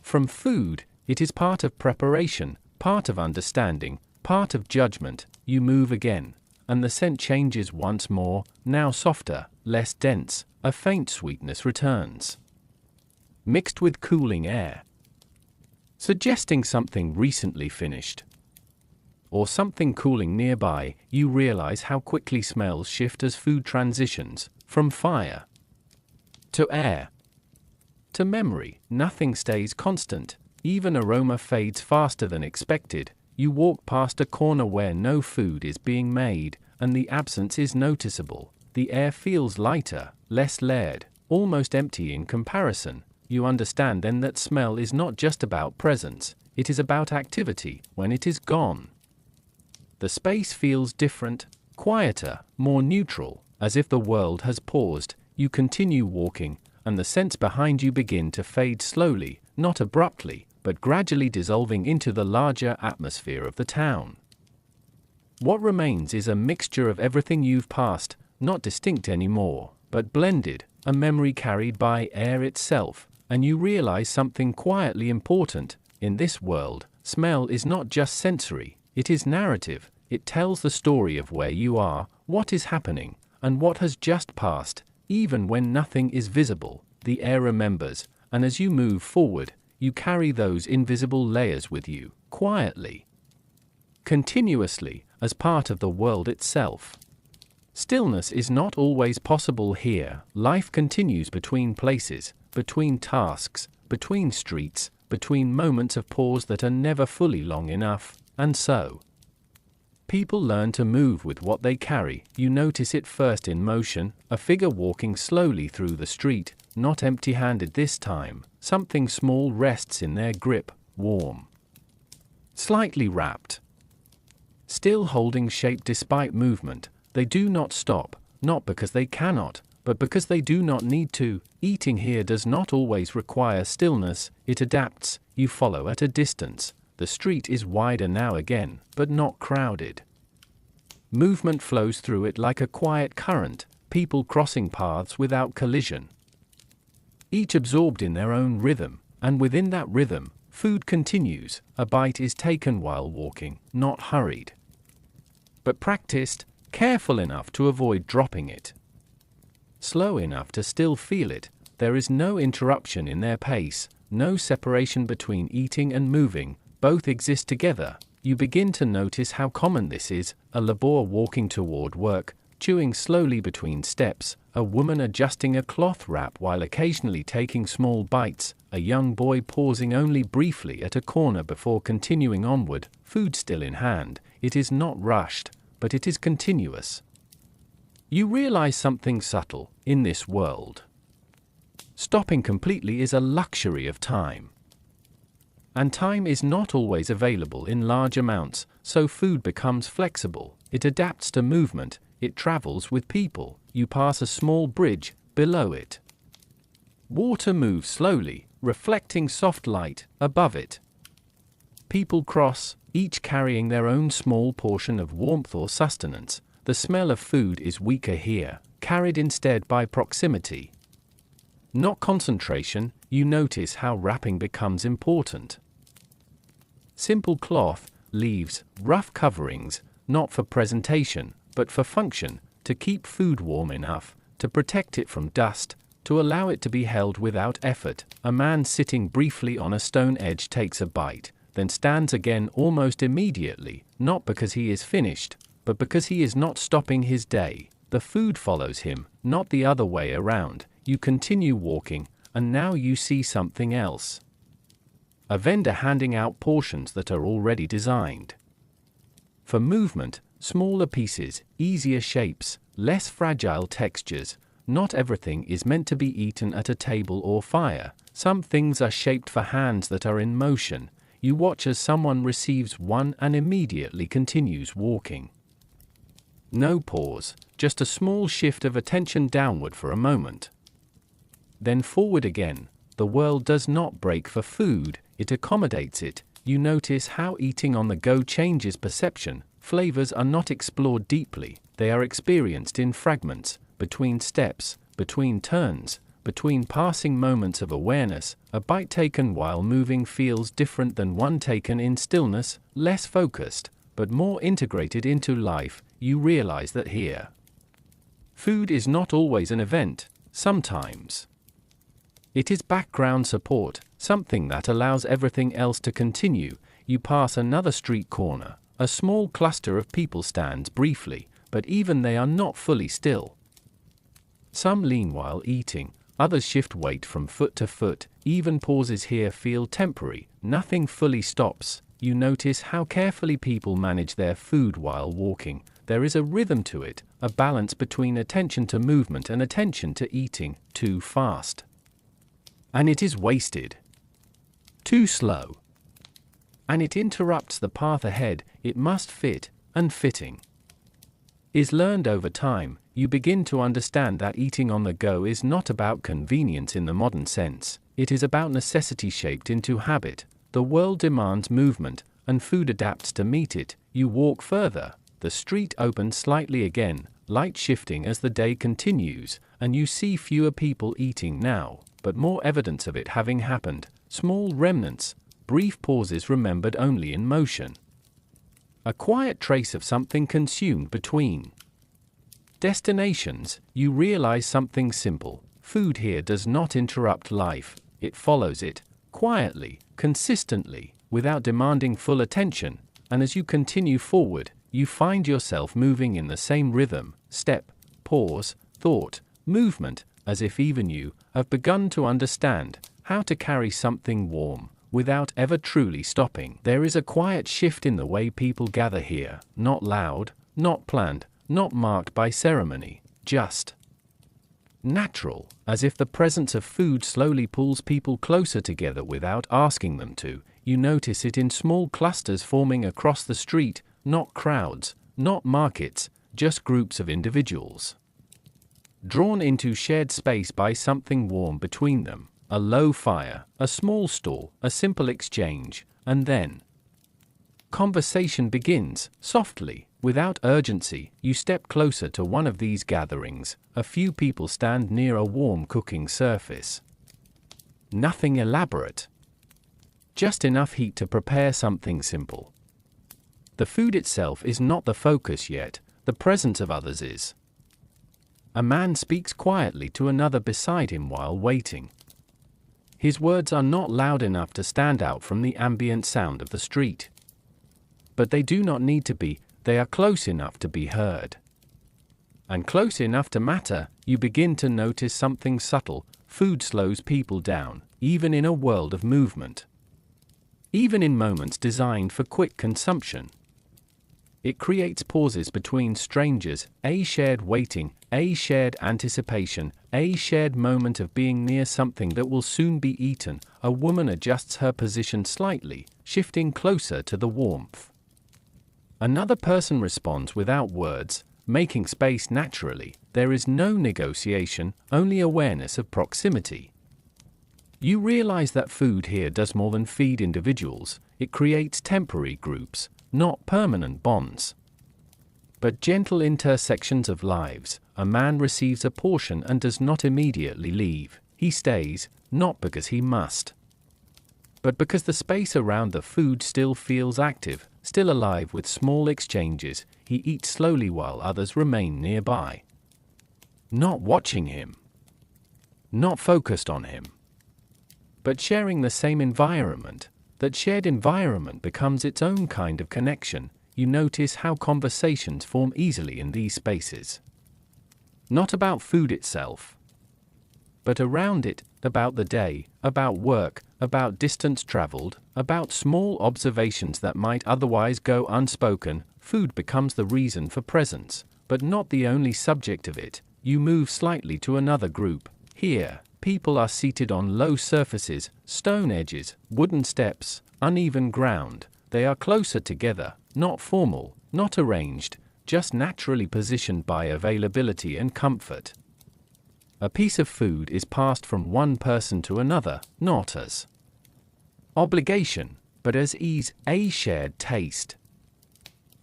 from food. It is part of preparation, part of understanding, part of judgment. You move again, and the scent changes once more, now softer, less dense. A faint sweetness returns, mixed with cooling air, suggesting something recently finished, or something cooling nearby. You realize how quickly smells shift as food transitions, from fire to air to memory. Nothing stays constant. Even aroma fades faster than expected. You walk past a corner where no food is being made, and the absence is noticeable. The air feels lighter, less layered, almost empty in comparison. You understand then that smell is not just about presence, it is about activity. When it is gone, the space feels different, quieter, more neutral, as if the world has paused. You continue walking, and the scents behind you begin to fade slowly, not abruptly, but gradually dissolving into the larger atmosphere of the town. What remains is a mixture of everything you've passed, not distinct anymore, but blended, a memory carried by air itself, and you realize something quietly important. In this world, smell is not just sensory, it is narrative. It tells the story of where you are, what is happening, and what has just passed. Even when nothing is visible, the air remembers, and as you move forward, you carry those invisible layers with you, quietly, continuously, as part of the world itself. Stillness is not always possible here. Life continues between places, between tasks, between streets, between moments of pause that are never fully long enough, and so people learn to move with what they carry. You notice it first in motion, a figure walking slowly through the street, not empty-handed this time. Something small rests in their grip, warm, slightly wrapped, still holding shape despite movement. They do not stop, not because they cannot, but because they do not need to. Eating here does not always require stillness, it adapts. You follow at a distance. The street is wider now again, but not crowded. Movement flows through it like a quiet current, people crossing paths without collision, each absorbed in their own rhythm, and within that rhythm, food continues. A bite is taken while walking, not hurried, but practiced, careful enough to avoid dropping it, slow enough to still feel it. There is no interruption in their pace, no separation between eating and moving. Both exist together. You begin to notice how common this is: a laborer walking toward work, chewing slowly between steps, a woman adjusting a cloth wrap while occasionally taking small bites, a young boy pausing only briefly at a corner before continuing onward, food still in hand. It is not rushed, but it is continuous. You realize something subtle in this world. Stopping completely is a luxury of time. And time is not always available in large amounts, so food becomes flexible. It adapts to movement, it travels with people. You pass a small bridge, below it water moves slowly, reflecting soft light above it. People cross, each carrying their own small portion of warmth or sustenance. The smell of food is weaker here, carried instead by proximity, not concentration. You notice how wrapping becomes important. Simple cloth, leaves, rough coverings, not for presentation, but for function, to keep food warm enough, to protect it from dust, to allow it to be held without effort. A man sitting briefly on a stone edge takes a bite, then stands again almost immediately, not because he is finished, but because he is not stopping his day. The food follows him, not the other way around. You continue walking, and now you see something else. A vendor handing out portions that are already designed for movement, smaller pieces, easier shapes, less fragile textures. Not everything is meant to be eaten at a table or fire. Some things are shaped for hands that are in motion. You watch as someone receives one and immediately continues walking. No pause, just a small shift of attention downward for a moment, then forward again. The world does not break for food, it accommodates it. You notice how eating on the go changes perception. Flavors are not explored deeply, they are experienced in fragments, between steps, between turns, between passing moments of awareness. A bite taken while moving feels different than one taken in stillness, less focused, but more integrated into life. You realize that here, food is not always an event. Sometimes it is background support, something that allows everything else to continue. You pass another street corner. A small cluster of people stands briefly, but even they are not fully still. Some lean while eating, others shift weight from foot to foot. Even pauses here feel temporary, nothing fully stops. You notice how carefully people manage their food while walking. There is a rhythm to it, a balance between attention to movement and attention to eating. Too fast, and it is wasted. Too slow, and it interrupts the path ahead. It must fit, and fitting is learned over time. You begin to understand that eating on the go is not about convenience in the modern sense. It is about necessity shaped into habit. The world demands movement, and food adapts to meet it. You walk further, the street opens slightly again, light shifting as the day continues, and you see fewer people eating now, but more evidence of it having happened, small remnants, brief pauses remembered only in motion. A quiet trace of something consumed between destinations. You realize something simple: food here does not interrupt life, it follows it, quietly, consistently, without demanding full attention, and as you continue forward, you find yourself moving in the same rhythm, step, pause, thought, movement, as if even you have begun to understand how to carry something warm, without ever truly stopping. There is a quiet shift in the way people gather here, not loud, not planned, not marked by ceremony, just natural, as if the presence of food slowly pulls people closer together without asking them to. You notice it in small clusters forming across the street, not crowds, not markets, just groups of individuals, drawn into shared space by something warm between them. A low fire, a small stall, a simple exchange, and then conversation begins, softly, without urgency. You step closer to one of these gatherings. A few people stand near a warm cooking surface. Nothing elaborate. Just enough heat to prepare something simple. The food itself is not the focus yet, the presence of others is. A man speaks quietly to another beside him while waiting. His words are not loud enough to stand out from the ambient sound of the street. But they do not need to be, they are close enough to be heard. And close enough to matter. You begin to notice something subtle: food slows people down, even in a world of movement. Even in moments designed for quick consumption. It creates pauses between strangers, a shared waiting, a shared anticipation, a shared moment of being near something that will soon be eaten. A woman adjusts her position slightly, shifting closer to the warmth. Another person responds without words, making space naturally. There is no negotiation, only awareness of proximity. You realize that food here does more than feed individuals. It creates temporary groups, not permanent bonds, but gentle intersections of lives. A man receives a portion and does not immediately leave. He stays, not because he must, but because the space around the food still feels active, still alive with small exchanges. He eats slowly while others remain nearby, not watching him, not focused on him, but sharing the same environment. That shared environment becomes its own kind of connection. You notice how conversations form easily in these spaces. Not about food itself, but around it, about the day, about work, about distance traveled, about small observations that might otherwise go unspoken. Food becomes the reason for presence, but not the only subject of it. You move slightly to another group. Here, people are seated on low surfaces, stone edges, wooden steps, uneven ground. They are closer together, not formal, not arranged, just naturally positioned by availability and comfort. A piece of food is passed from one person to another, not as obligation, but as ease, a shared taste.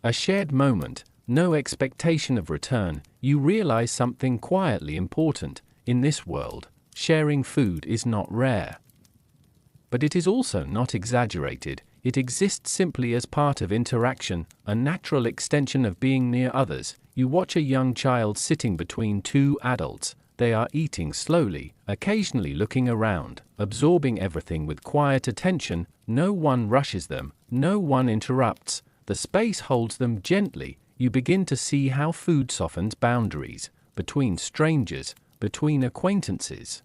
A shared moment, no expectation of return. You realize something quietly important. In this world, sharing food is not rare. But it is also not exaggerated. It exists simply as part of interaction, a natural extension of being near others. You watch a young child sitting between two adults. They are eating slowly, occasionally looking around, absorbing everything with quiet attention. No one rushes them, no one interrupts. The space holds them gently. You begin to see how food softens boundaries between strangers, between acquaintances,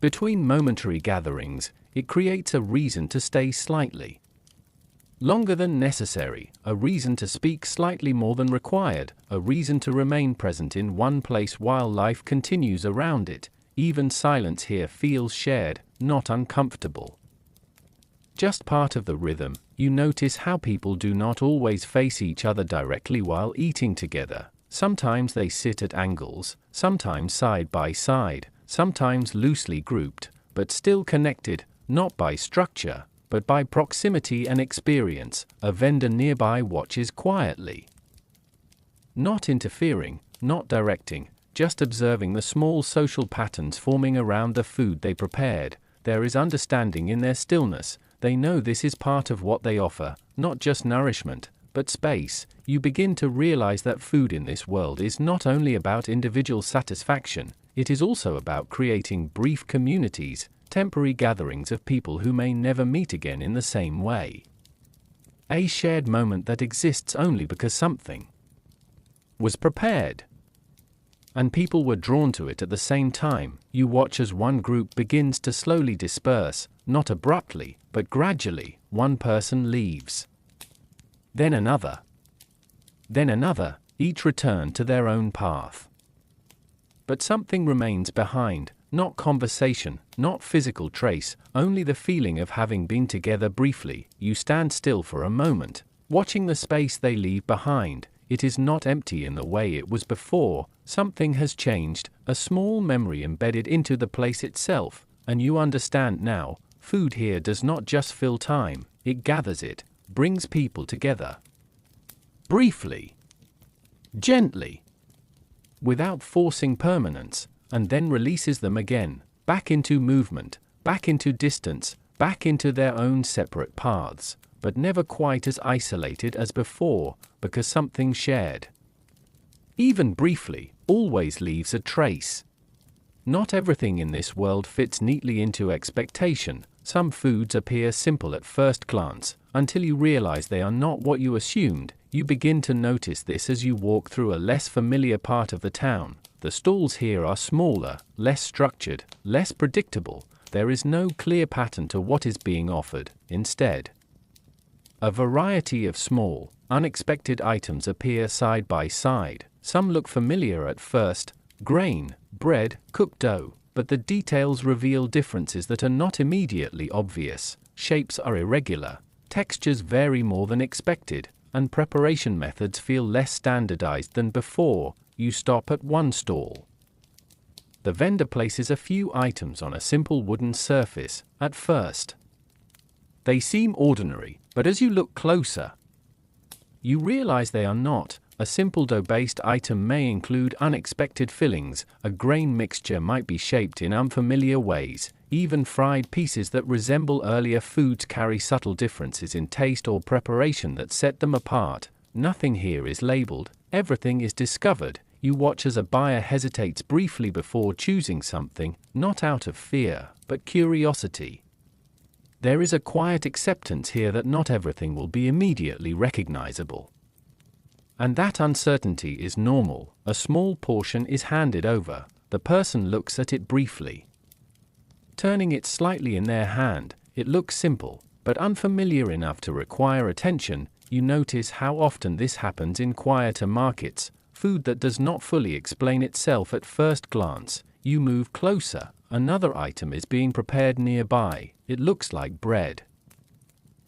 between momentary gatherings. It creates a reason to stay slightly longer than necessary, a reason to speak slightly more than required, a reason to remain present in one place while life continues around it. Even silence here feels shared, not uncomfortable. Just part of the rhythm. You notice how people do not always face each other directly while eating together. Sometimes they sit at angles, sometimes side by side, sometimes loosely grouped, but still connected, not by structure, but by proximity and experience. A vendor nearby watches quietly. Not interfering, not directing, just observing the small social patterns forming around the food they prepared. There is understanding in their stillness. They know this is part of what they offer, not just nourishment, but space. You begin to realize that food in this world is not only about individual satisfaction, it is also about creating brief communities, temporary gatherings of people who may never meet again in the same way. A shared moment that exists only because something was prepared. And people were drawn to it at the same time. You watch as one group begins to slowly disperse, not abruptly, but gradually. One person leaves. Then another. Then another, each return to their own path. But something remains behind, not conversation, not physical trace, only the feeling of having been together briefly. You stand still for a moment, watching the space they leave behind. It is not empty in the way it was before. Something has changed, a small memory embedded into the place itself, and you understand now, food here does not just fill time, it gathers it, brings people together. Briefly. Gently. Without forcing permanence, and then releases them again, back into movement, back into distance, back into their own separate paths, but never quite as isolated as before, because something shared, even briefly, always leaves a trace. Not everything in this world fits neatly into expectation. Some foods appear simple at first glance, until you realize they are not what you assumed. You begin to notice this as you walk through a less familiar part of the town. The stalls here are smaller, less structured, less predictable. There is no clear pattern to what is being offered. Instead, a variety of small, unexpected items appear side by side. Some look familiar at first: grain, bread, cooked dough, but the details reveal differences that are not immediately obvious. Shapes are irregular, textures vary more than expected, and preparation methods feel less standardized than before. You stop at one stall. The vendor places a few items on a simple wooden surface. At first, they seem ordinary, but as you look closer, you realize they are not. A simple dough-based item may include unexpected fillings. A grain mixture might be shaped in unfamiliar ways. Even fried pieces that resemble earlier foods carry subtle differences in taste or preparation that set them apart. Nothing here is labeled. Everything is discovered. You watch as a buyer hesitates briefly before choosing something, not out of fear, but curiosity. There is a quiet acceptance here that not everything will be immediately recognizable. And that uncertainty is normal. A small portion is handed over. The person looks at it briefly, turning it slightly in their hand. It looks simple, but unfamiliar enough to require attention. You notice how often this happens in quieter markets. Food that does not fully explain itself at first glance. You move closer. Another item is being prepared nearby. It looks like bread,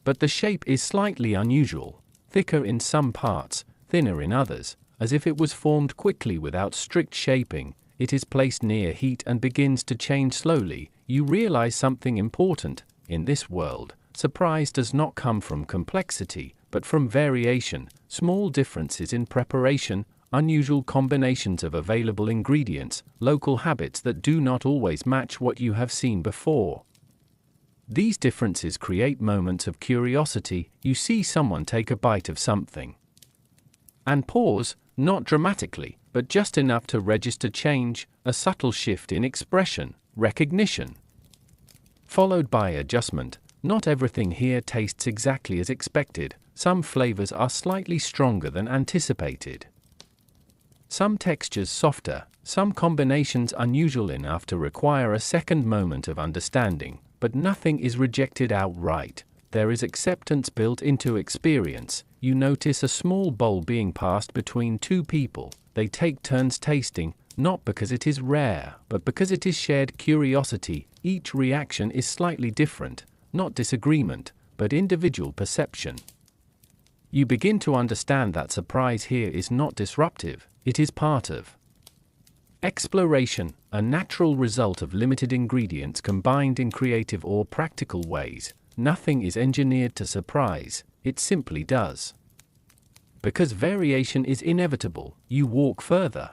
but the shape is slightly unusual, thicker in some parts, thinner in others, as if it was formed quickly without strict shaping. It is placed near heat and begins to change slowly. You realize something important. In this world, surprise does not come from complexity, but from variation, small differences in preparation, unusual combinations of available ingredients, local habits that do not always match what you have seen before. These differences create moments of curiosity. You see someone take a bite of something and pause, not dramatically, but just enough to register change, a subtle shift in expression, recognition, followed by adjustment. Not everything here tastes exactly as expected. Some flavors are slightly stronger than anticipated, some textures softer, some combinations unusual enough to require a second moment of understanding, but nothing is rejected outright. There is acceptance built into experience. You notice a small bowl being passed between two people. They take turns tasting, not because it is rare, but because it is shared curiosity. Each reaction is slightly different, not disagreement, but individual perception. You begin to understand that surprise here is not disruptive, it is part of exploration, a natural result of limited ingredients combined in creative or practical ways. Nothing is engineered to surprise, it simply does. Because variation is inevitable, you walk further.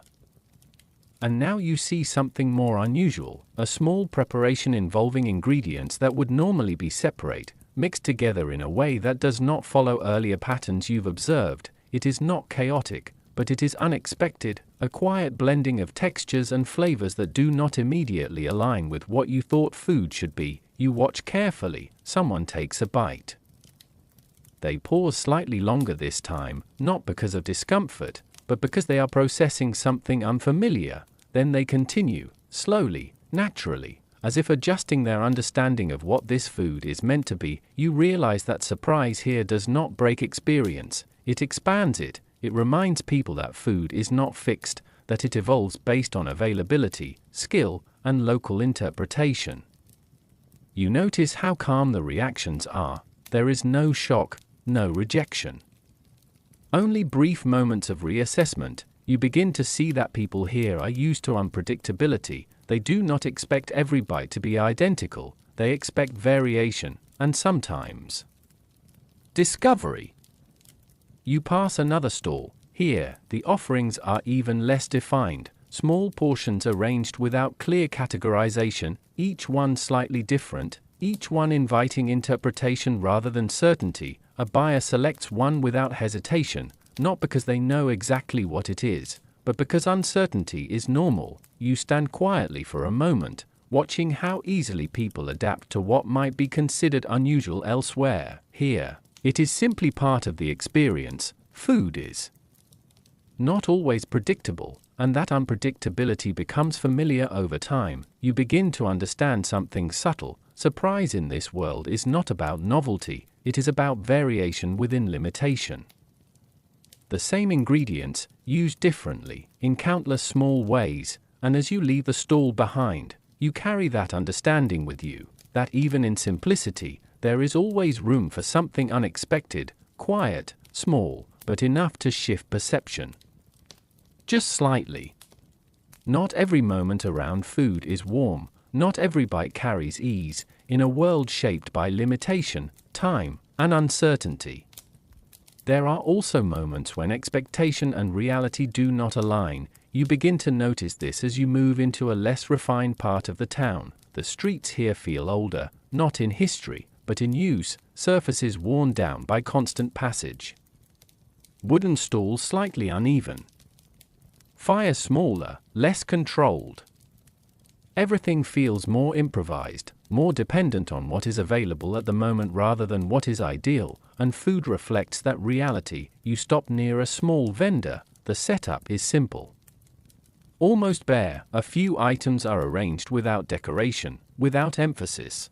And now you see something more unusual, a small preparation involving ingredients that would normally be separate, mixed together in a way that does not follow earlier patterns you've observed. It is not chaotic, but it is unexpected, a quiet blending of textures and flavors that do not immediately align with what you thought food should be. You watch carefully, someone takes a bite. They pause slightly longer this time, not because of discomfort, but because they are processing something unfamiliar. Then they continue, slowly, naturally, as if adjusting their understanding of what this food is meant to be. You realize that surprise here does not break experience, it expands it. It reminds people that food is not fixed, that it evolves based on availability, skill, and local interpretation. You notice how calm the reactions are. There is no shock, no rejection. Only brief moments of reassessment. You begin to see that people here are used to unpredictability. They do not expect every bite to be identical. They expect variation, and sometimes discovery. You pass another stall. Here, the offerings are even less defined. Small portions arranged without clear categorization, each one slightly different, each one inviting interpretation rather than certainty. A buyer selects one without hesitation, not because they know exactly what it is, but because uncertainty is normal. You stand quietly for a moment, watching how easily people adapt to what might be considered unusual elsewhere. Here, it is simply part of the experience. Food is not always predictable, and that unpredictability becomes familiar over time. You begin to understand something subtle. Surprise in this world is not about novelty, it is about variation within limitation. The same ingredients, used differently, in countless small ways, and as you leave the stall behind, you carry that understanding with you, that even in simplicity, there is always room for something unexpected, quiet, small, but enough to shift perception. Just slightly. Not every moment around food is warm, not every bite carries ease, in a world shaped by limitation, time, and uncertainty. There are also moments when expectation and reality do not align. You begin to notice this as you move into a less refined part of the town. The streets here feel older, not in history, but in use, surfaces worn down by constant passage. Wooden stalls slightly uneven. Fire smaller, less controlled. Everything feels more improvised, more dependent on what is available at the moment rather than what is ideal, and food reflects that reality. You stop near a small vendor. The setup is simple. Almost bare, a few items are arranged without decoration, without emphasis.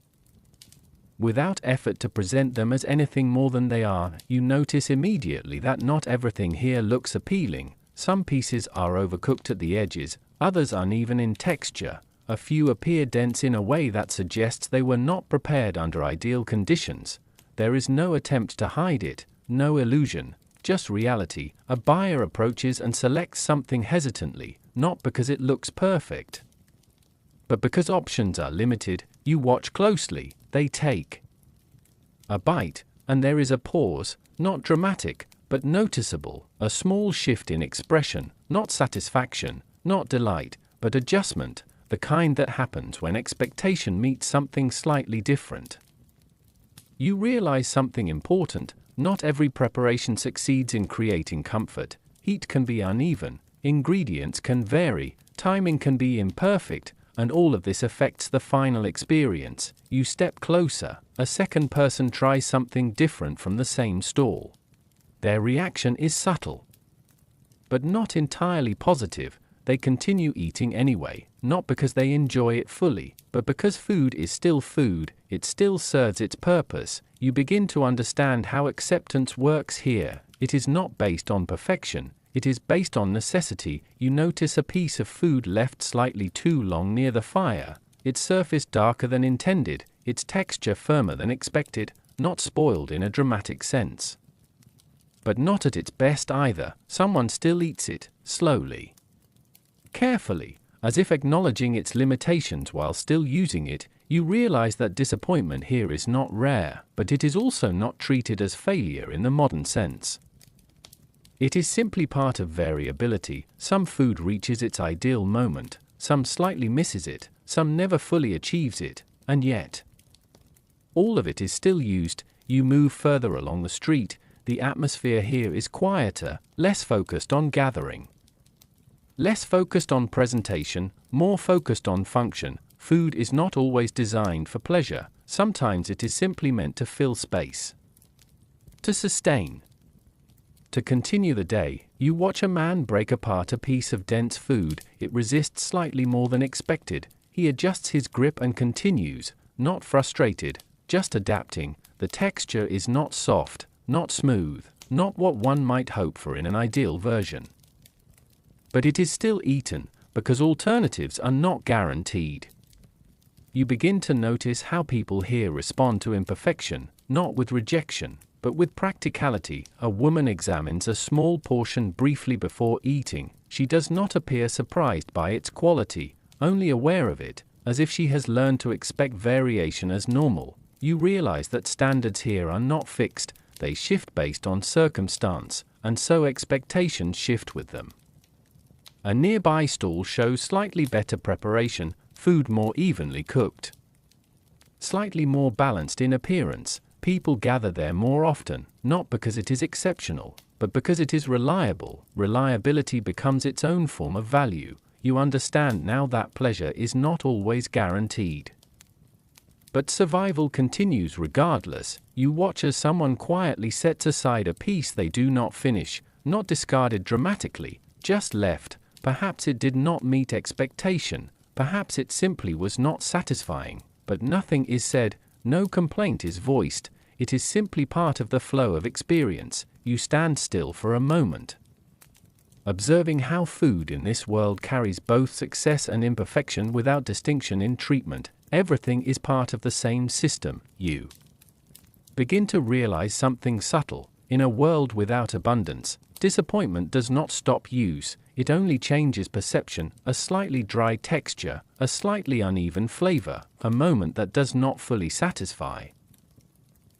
Without effort to present them as anything more than they are. You notice immediately that not everything here looks appealing. Some pieces are overcooked at the edges, others uneven in texture. A few appear dense in a way that suggests they were not prepared under ideal conditions. There is no attempt to hide it, no illusion, just reality. A buyer approaches and selects something hesitantly, not because it looks perfect, but because options are limited. You watch closely. They take a bite, and there is a pause, not dramatic, but noticeable, a small shift in expression, not satisfaction, not delight, but adjustment, the kind that happens when expectation meets something slightly different. You realize something important. Not every preparation succeeds in creating comfort. Heat can be uneven, ingredients can vary, timing can be imperfect, and all of this affects the final experience. You step closer. A second person tries something different from the same stall. Their reaction is subtle, but not entirely positive. They continue eating anyway, not because they enjoy it fully, but because food is still food, it still serves its purpose. You begin to understand how acceptance works here. It is not based on perfection, it is based on necessity. You notice a piece of food left slightly too long near the fire, its surface darker than intended, its texture firmer than expected, not spoiled in a dramatic sense, but not at its best either. Someone still eats it, slowly, carefully, as if acknowledging its limitations while still using it. You realize that disappointment here is not rare, but it is also not treated as failure in the modern sense. It is simply part of variability. Some food reaches its ideal moment, some slightly misses it, some never fully achieves it, and yet all of it is still used. You move further along the street, the atmosphere here is quieter, less focused on gathering, less focused on presentation, more focused on function. Food is not always designed for pleasure, sometimes it is simply meant to fill space, to sustain. To continue the day, you watch a man break apart a piece of dense food. It resists slightly more than expected. He adjusts his grip and continues, not frustrated, just adapting. The texture is not soft, not smooth, not what one might hope for in an ideal version. But it is still eaten, because alternatives are not guaranteed. You begin to notice how people here respond to imperfection, not with rejection, but with practicality. A woman examines a small portion briefly before eating. She does not appear surprised by its quality, only aware of it, as if she has learned to expect variation as normal. You realize that standards here are not fixed, they shift based on circumstance, and so expectations shift with them. A nearby stall shows slightly better preparation, food more evenly cooked, slightly more balanced in appearance. People gather there more often, not because it is exceptional, but because it is reliable. Reliability becomes its own form of value. You understand now that pleasure is not always guaranteed. But survival continues regardless. You watch as someone quietly sets aside a piece they do not finish, not discarded dramatically, just left. Perhaps it did not meet expectation, perhaps it simply was not satisfying, but nothing is said, no complaint is voiced. It is simply part of the flow of experience. You stand still for a moment, observing how food in this world carries both success and imperfection without distinction in treatment. Everything is part of the same system. You begin to realize something subtle. In a world without abundance, disappointment does not stop use, it only changes perception. A slightly dry texture, a slightly uneven flavor, a moment that does not fully satisfy.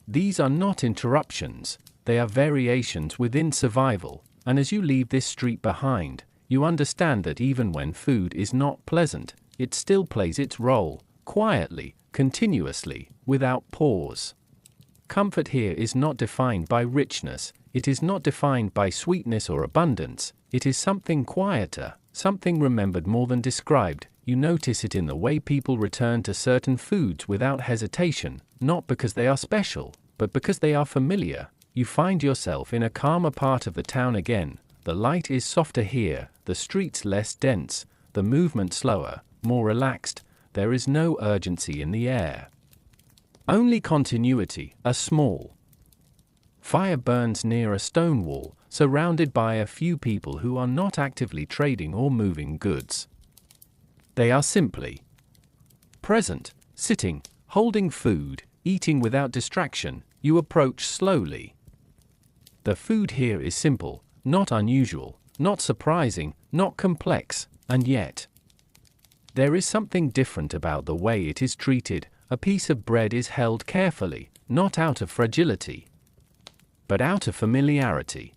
These are not interruptions, they are variations within survival, and as you leave this street behind, you understand that even when food is not pleasant, it still plays its role, quietly, continuously, without pause. Comfort here is not defined by richness, it is not defined by sweetness or abundance, it is something quieter, something remembered more than described. You notice it in the way people return to certain foods without hesitation, not because they are special, but because they are familiar. You find yourself in a calmer part of the town again. The light is softer here, the streets less dense, the movement slower, more relaxed. There is no urgency in the air, only continuity. A small fire burns near a stone wall, surrounded by a few people who are not actively trading or moving goods. They are simply present, sitting, holding food, eating without distraction. You approach slowly. The food here is simple, not unusual, not surprising, not complex, and yet there is something different about the way it is treated. A piece of bread is held carefully, not out of fragility, but out of familiarity.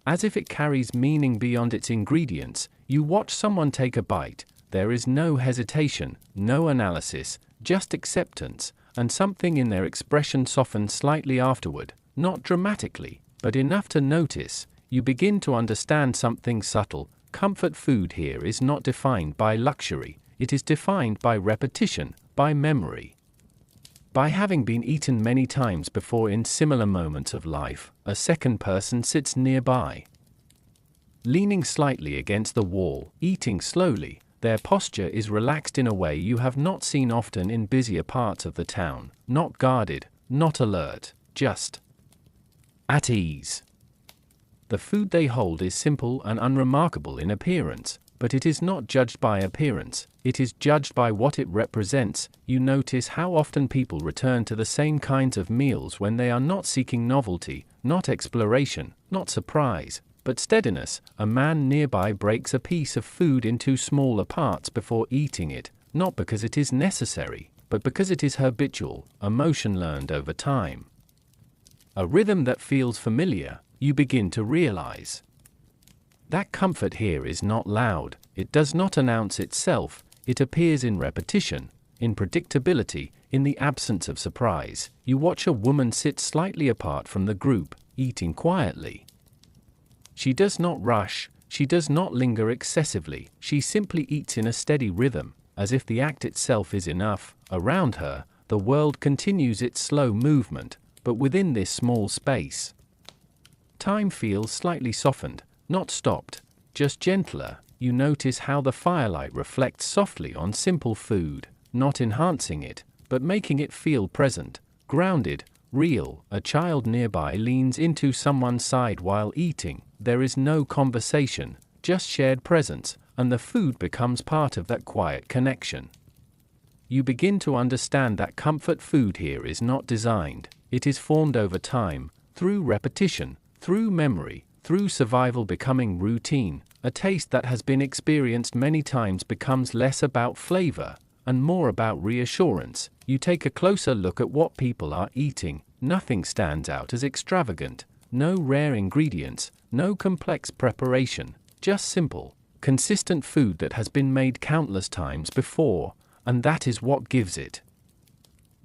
As if it carries meaning beyond its ingredients, you watch someone take a bite. There is no hesitation, no analysis, just acceptance, and something in their expression softens slightly afterward, not dramatically, but enough to notice. You begin to understand something subtle. Comfort food here is not defined by luxury, it is defined by repetition, by memory. By having been eaten many times before in similar moments of life. A second person sits nearby, leaning slightly against the wall, eating slowly. Their posture is relaxed in a way you have not seen often in busier parts of the town, not guarded, not alert, just at ease. The food they hold is simple and unremarkable in appearance, but it is not judged by appearance, it is judged by what it represents. You notice how often people return to the same kinds of meals when they are not seeking novelty, not exploration, not surprise, but steadiness. A man nearby breaks a piece of food into smaller parts before eating it, not because it is necessary, but because it is habitual, a motion learned over time. A rhythm that feels familiar. you begin to realize that comfort here is not loud, it does not announce itself, it appears in repetition, in predictability, in the absence of surprise. You watch a woman sit slightly apart from the group, eating quietly. She does not rush, she does not linger excessively, she simply eats in a steady rhythm, as if the act itself is enough. Around her, the world continues its slow movement, but within this small space, time feels slightly softened, not stopped, just gentler. You notice how the firelight reflects softly on simple food, not enhancing it, but making it feel present, grounded, real. A child nearby leans into someone's side while eating. There is no conversation, just shared presence, and the food becomes part of that quiet connection. You begin to understand that comfort food here is not designed, it is formed over time, through repetition, through memory, through survival becoming routine. A taste that has been experienced many times becomes less about flavor and more about reassurance. You take a closer look at what people are eating. Nothing stands out as extravagant, no rare ingredients, no complex preparation, just simple, consistent food that has been made countless times before, and that is what gives it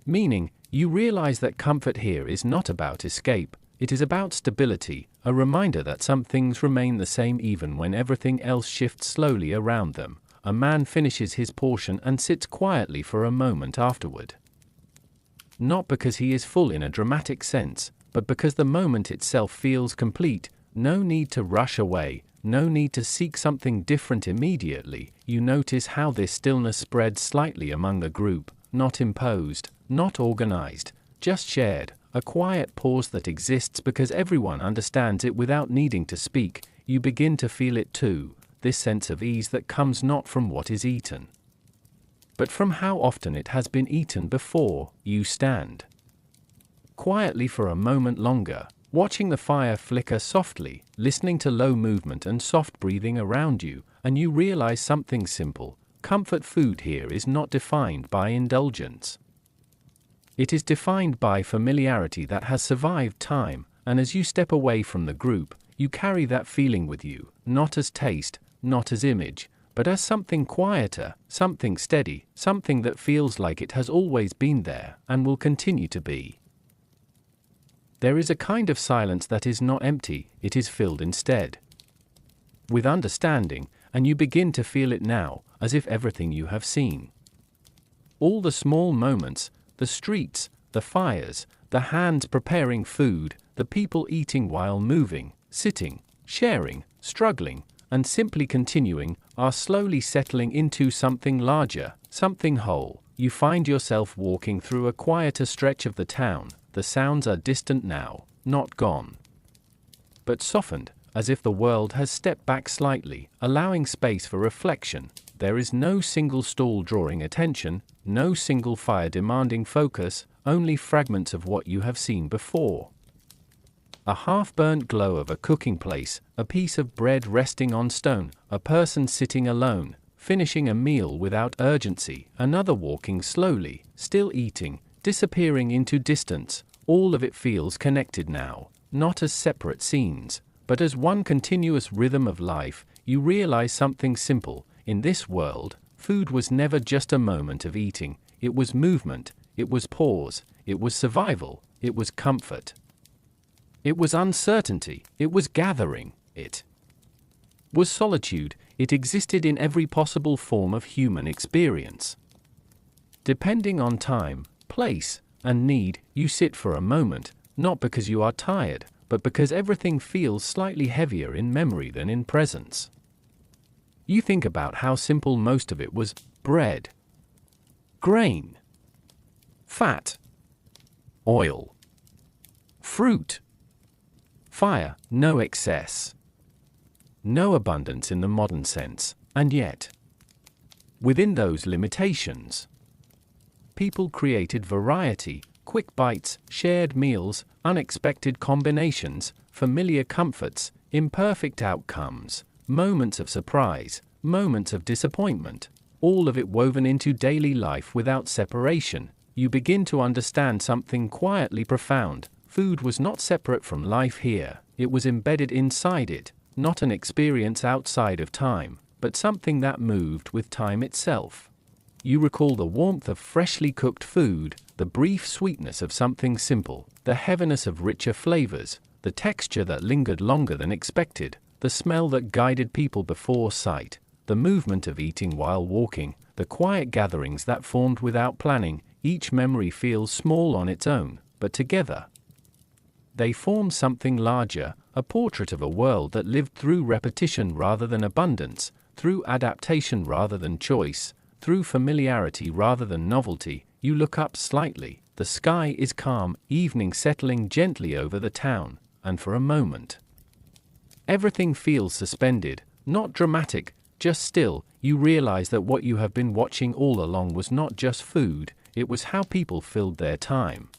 meaning. You realize that comfort here is not about escape, it is about stability, a reminder that some things remain the same even when everything else shifts slowly around them. A man finishes his portion and sits quietly for a moment afterward. Not because he is full in a dramatic sense, but because the moment itself feels complete. No need to rush away, no need to seek something different immediately. You notice how this stillness spreads slightly among the group, not imposed, not organized, just shared, a quiet pause that exists because everyone understands it without needing to speak. You begin to feel it too, this sense of ease that comes not from what is eaten, but from how often it has been eaten before. You stand quietly for a moment longer, watching the fire flicker softly, listening to low movement and soft breathing around you, and you realize something simple. Comfort food here is not defined by indulgence. It is defined by familiarity that has survived time, and as you step away from the group, you carry that feeling with you, not as taste, not as image, but as something quieter, something steady, something that feels like it has always been there and will continue to be. There is a kind of silence that is not empty, it is filled instead with understanding, and you begin to feel it now, as if everything you have seen, all the small moments, the streets, the fires, the hands preparing food, the people eating while moving, sitting, sharing, struggling, and simply continuing, are slowly settling into something larger, something whole. You find yourself walking through a quieter stretch of the town. The sounds are distant now, not gone, but softened, as if the world has stepped back slightly, allowing space for reflection. There is no single stall drawing attention, no single fire demanding focus, only fragments of what you have seen before. A half-burnt glow of a cooking place, a piece of bread resting on stone, a person sitting alone, finishing a meal without urgency, another walking slowly, still eating, disappearing into distance. All of it feels connected now, not as separate scenes, but as one continuous rhythm of life. You realize something simple. In this world, food was never just a moment of eating, it was movement, it was pause, it was survival, it was comfort. It was uncertainty, it was gathering, it was solitude, it existed in every possible form of human experience. Depending on time, place, and need, you sit for a moment, not because you are tired, but because everything feels slightly heavier in memory than in presence. You think about how simple most of it was: bread, grain, fat, oil, fruit, fire, no excess, no abundance in the modern sense, and yet, within those limitations, people created variety, quick bites, shared meals, unexpected combinations, familiar comforts, imperfect outcomes, moments of surprise, moments of disappointment, all of it woven into daily life without separation. You begin to understand something quietly profound. Food was not separate from life here, it was embedded inside it, not an experience outside of time, but something that moved with time itself. You recall the warmth of freshly cooked food, the brief sweetness of something simple, the heaviness of richer flavors, the texture that lingered longer than expected, the smell that guided people before sight, the movement of eating while walking, the quiet gatherings that formed without planning. Each memory feels small on its own, but together they form something larger, a portrait of a world that lived through repetition rather than abundance, through adaptation rather than choice, through familiarity rather than novelty. You look up slightly, the sky is calm, evening settling gently over the town, and for a moment everything feels suspended, not dramatic, just still. You realize that what you have been watching all along was not just food, it was how people filled their time,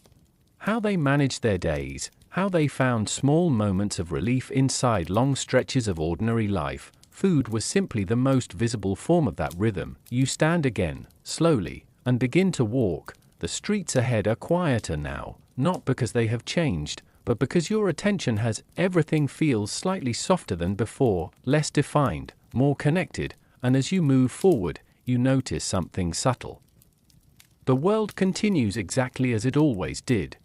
how they managed their days, how they found small moments of relief inside long stretches of ordinary life. Food was simply the most visible form of that rhythm. You stand again, slowly, and begin to walk. The streets ahead are quieter now, not because they have changed, but because your attention has. Everything feels slightly softer than before, less defined, more connected, and as you move forward, you notice something subtle. The world continues exactly as it always did.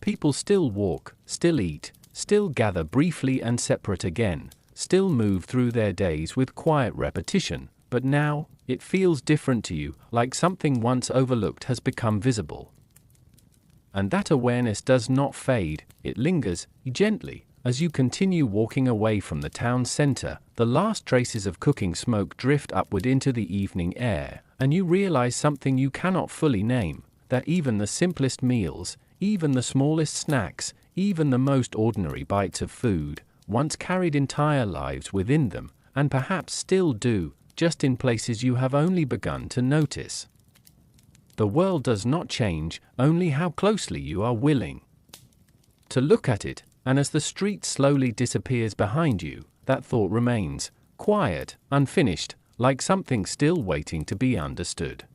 People still walk, still eat, still gather briefly and separate again, still move through their days with quiet repetition, but now, it feels different to you, like something once overlooked has become visible. And that awareness does not fade, it lingers, gently, as you continue walking away from the town center. The last traces of cooking smoke drift upward into the evening air, and you realize something you cannot fully name, that even the simplest meals, even the smallest snacks, even the most ordinary bites of food, once carried entire lives within them, and perhaps still do, just in places you have only begun to notice. The world does not change, only how closely you are willing to look at it, and as the street slowly disappears behind you, that thought remains, quiet, unfinished, like something still waiting to be understood.